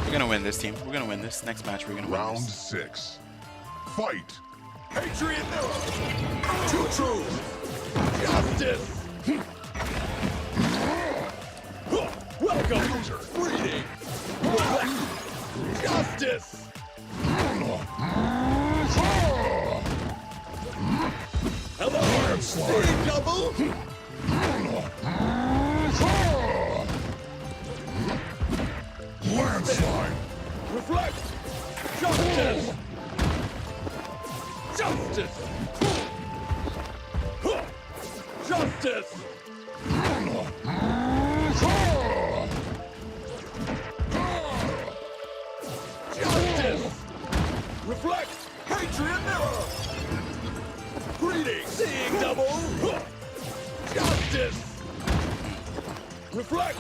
We're gonna win this team. We're gonna win this next match. We're gonna win Round this. 6. Fight! Patriot Mirror. Too true. Justice. Welcome. Breeding. Justice. Hello. Seeing double. Landslide! Reflect. Justice. Justice. Justice. Justice. Reflect. Patriot Mirror. Greetings. Seeing double. Justice. Reflect.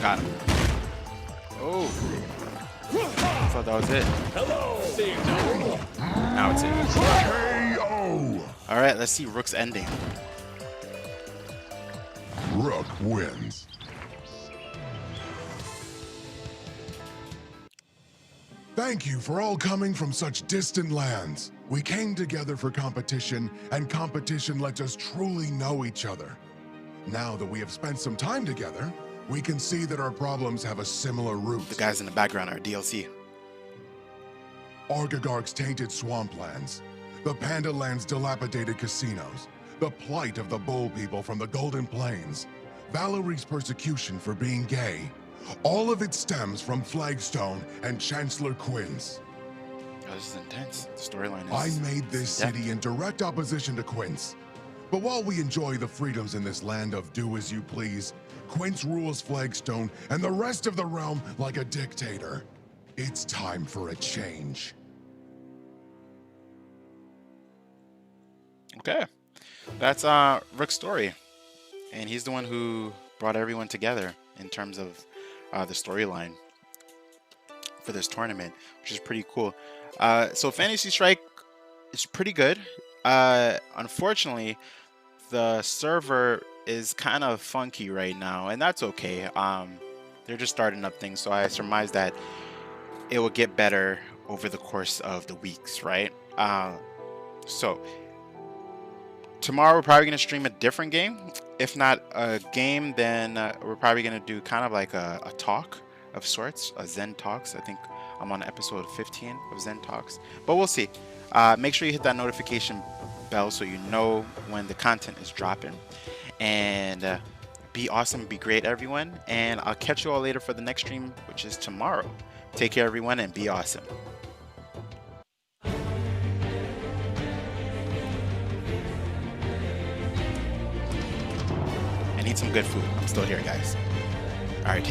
Got him. Oh, I thought that was it. Hello. Seeing double. Now it's it. KO! All right, let's see Rook's ending. Rook wins. Thank you for all coming from such distant lands. We came together for competition, and competition lets us truly know each other. Now that we have spent some time together, we can see that our problems have a similar root. The guys in the background are DLC. Argagark's tainted swamplands, the Panda Land's dilapidated casinos, the plight of the Bull people from the Golden Plains, Valerie's persecution for being gay. All of it stems from Flagstone and Chancellor Quince. Oh, this is intense. The storyline is. I made this depth. city in direct opposition to Quince. But while we enjoy the freedoms in this land of do as you please, Quince rules Flagstone and the rest of the realm like a dictator. It's time for a change. Okay, that's Rook's story, and he's the one who brought everyone together in terms of the storyline for this tournament, which is pretty cool. So Fantasy Strike is pretty good. Unfortunately, the server is kind of funky right now, and that's okay. They're just starting up things, so I surmise that it will get better over the course of the weeks, right? So tomorrow we're probably going to stream a different game. If not a game, then we're probably going to do kind of like a talk of sorts, a Zen Talks. I think I'm on episode 15 of Zen Talks, but we'll see. Make sure you hit that notification bell so you know when the content is dropping. And be awesome, be great, everyone. And I'll catch you all later for the next stream, which is tomorrow. Take care, everyone, and be awesome. I need some good food. I'm still here, guys. All right, take care.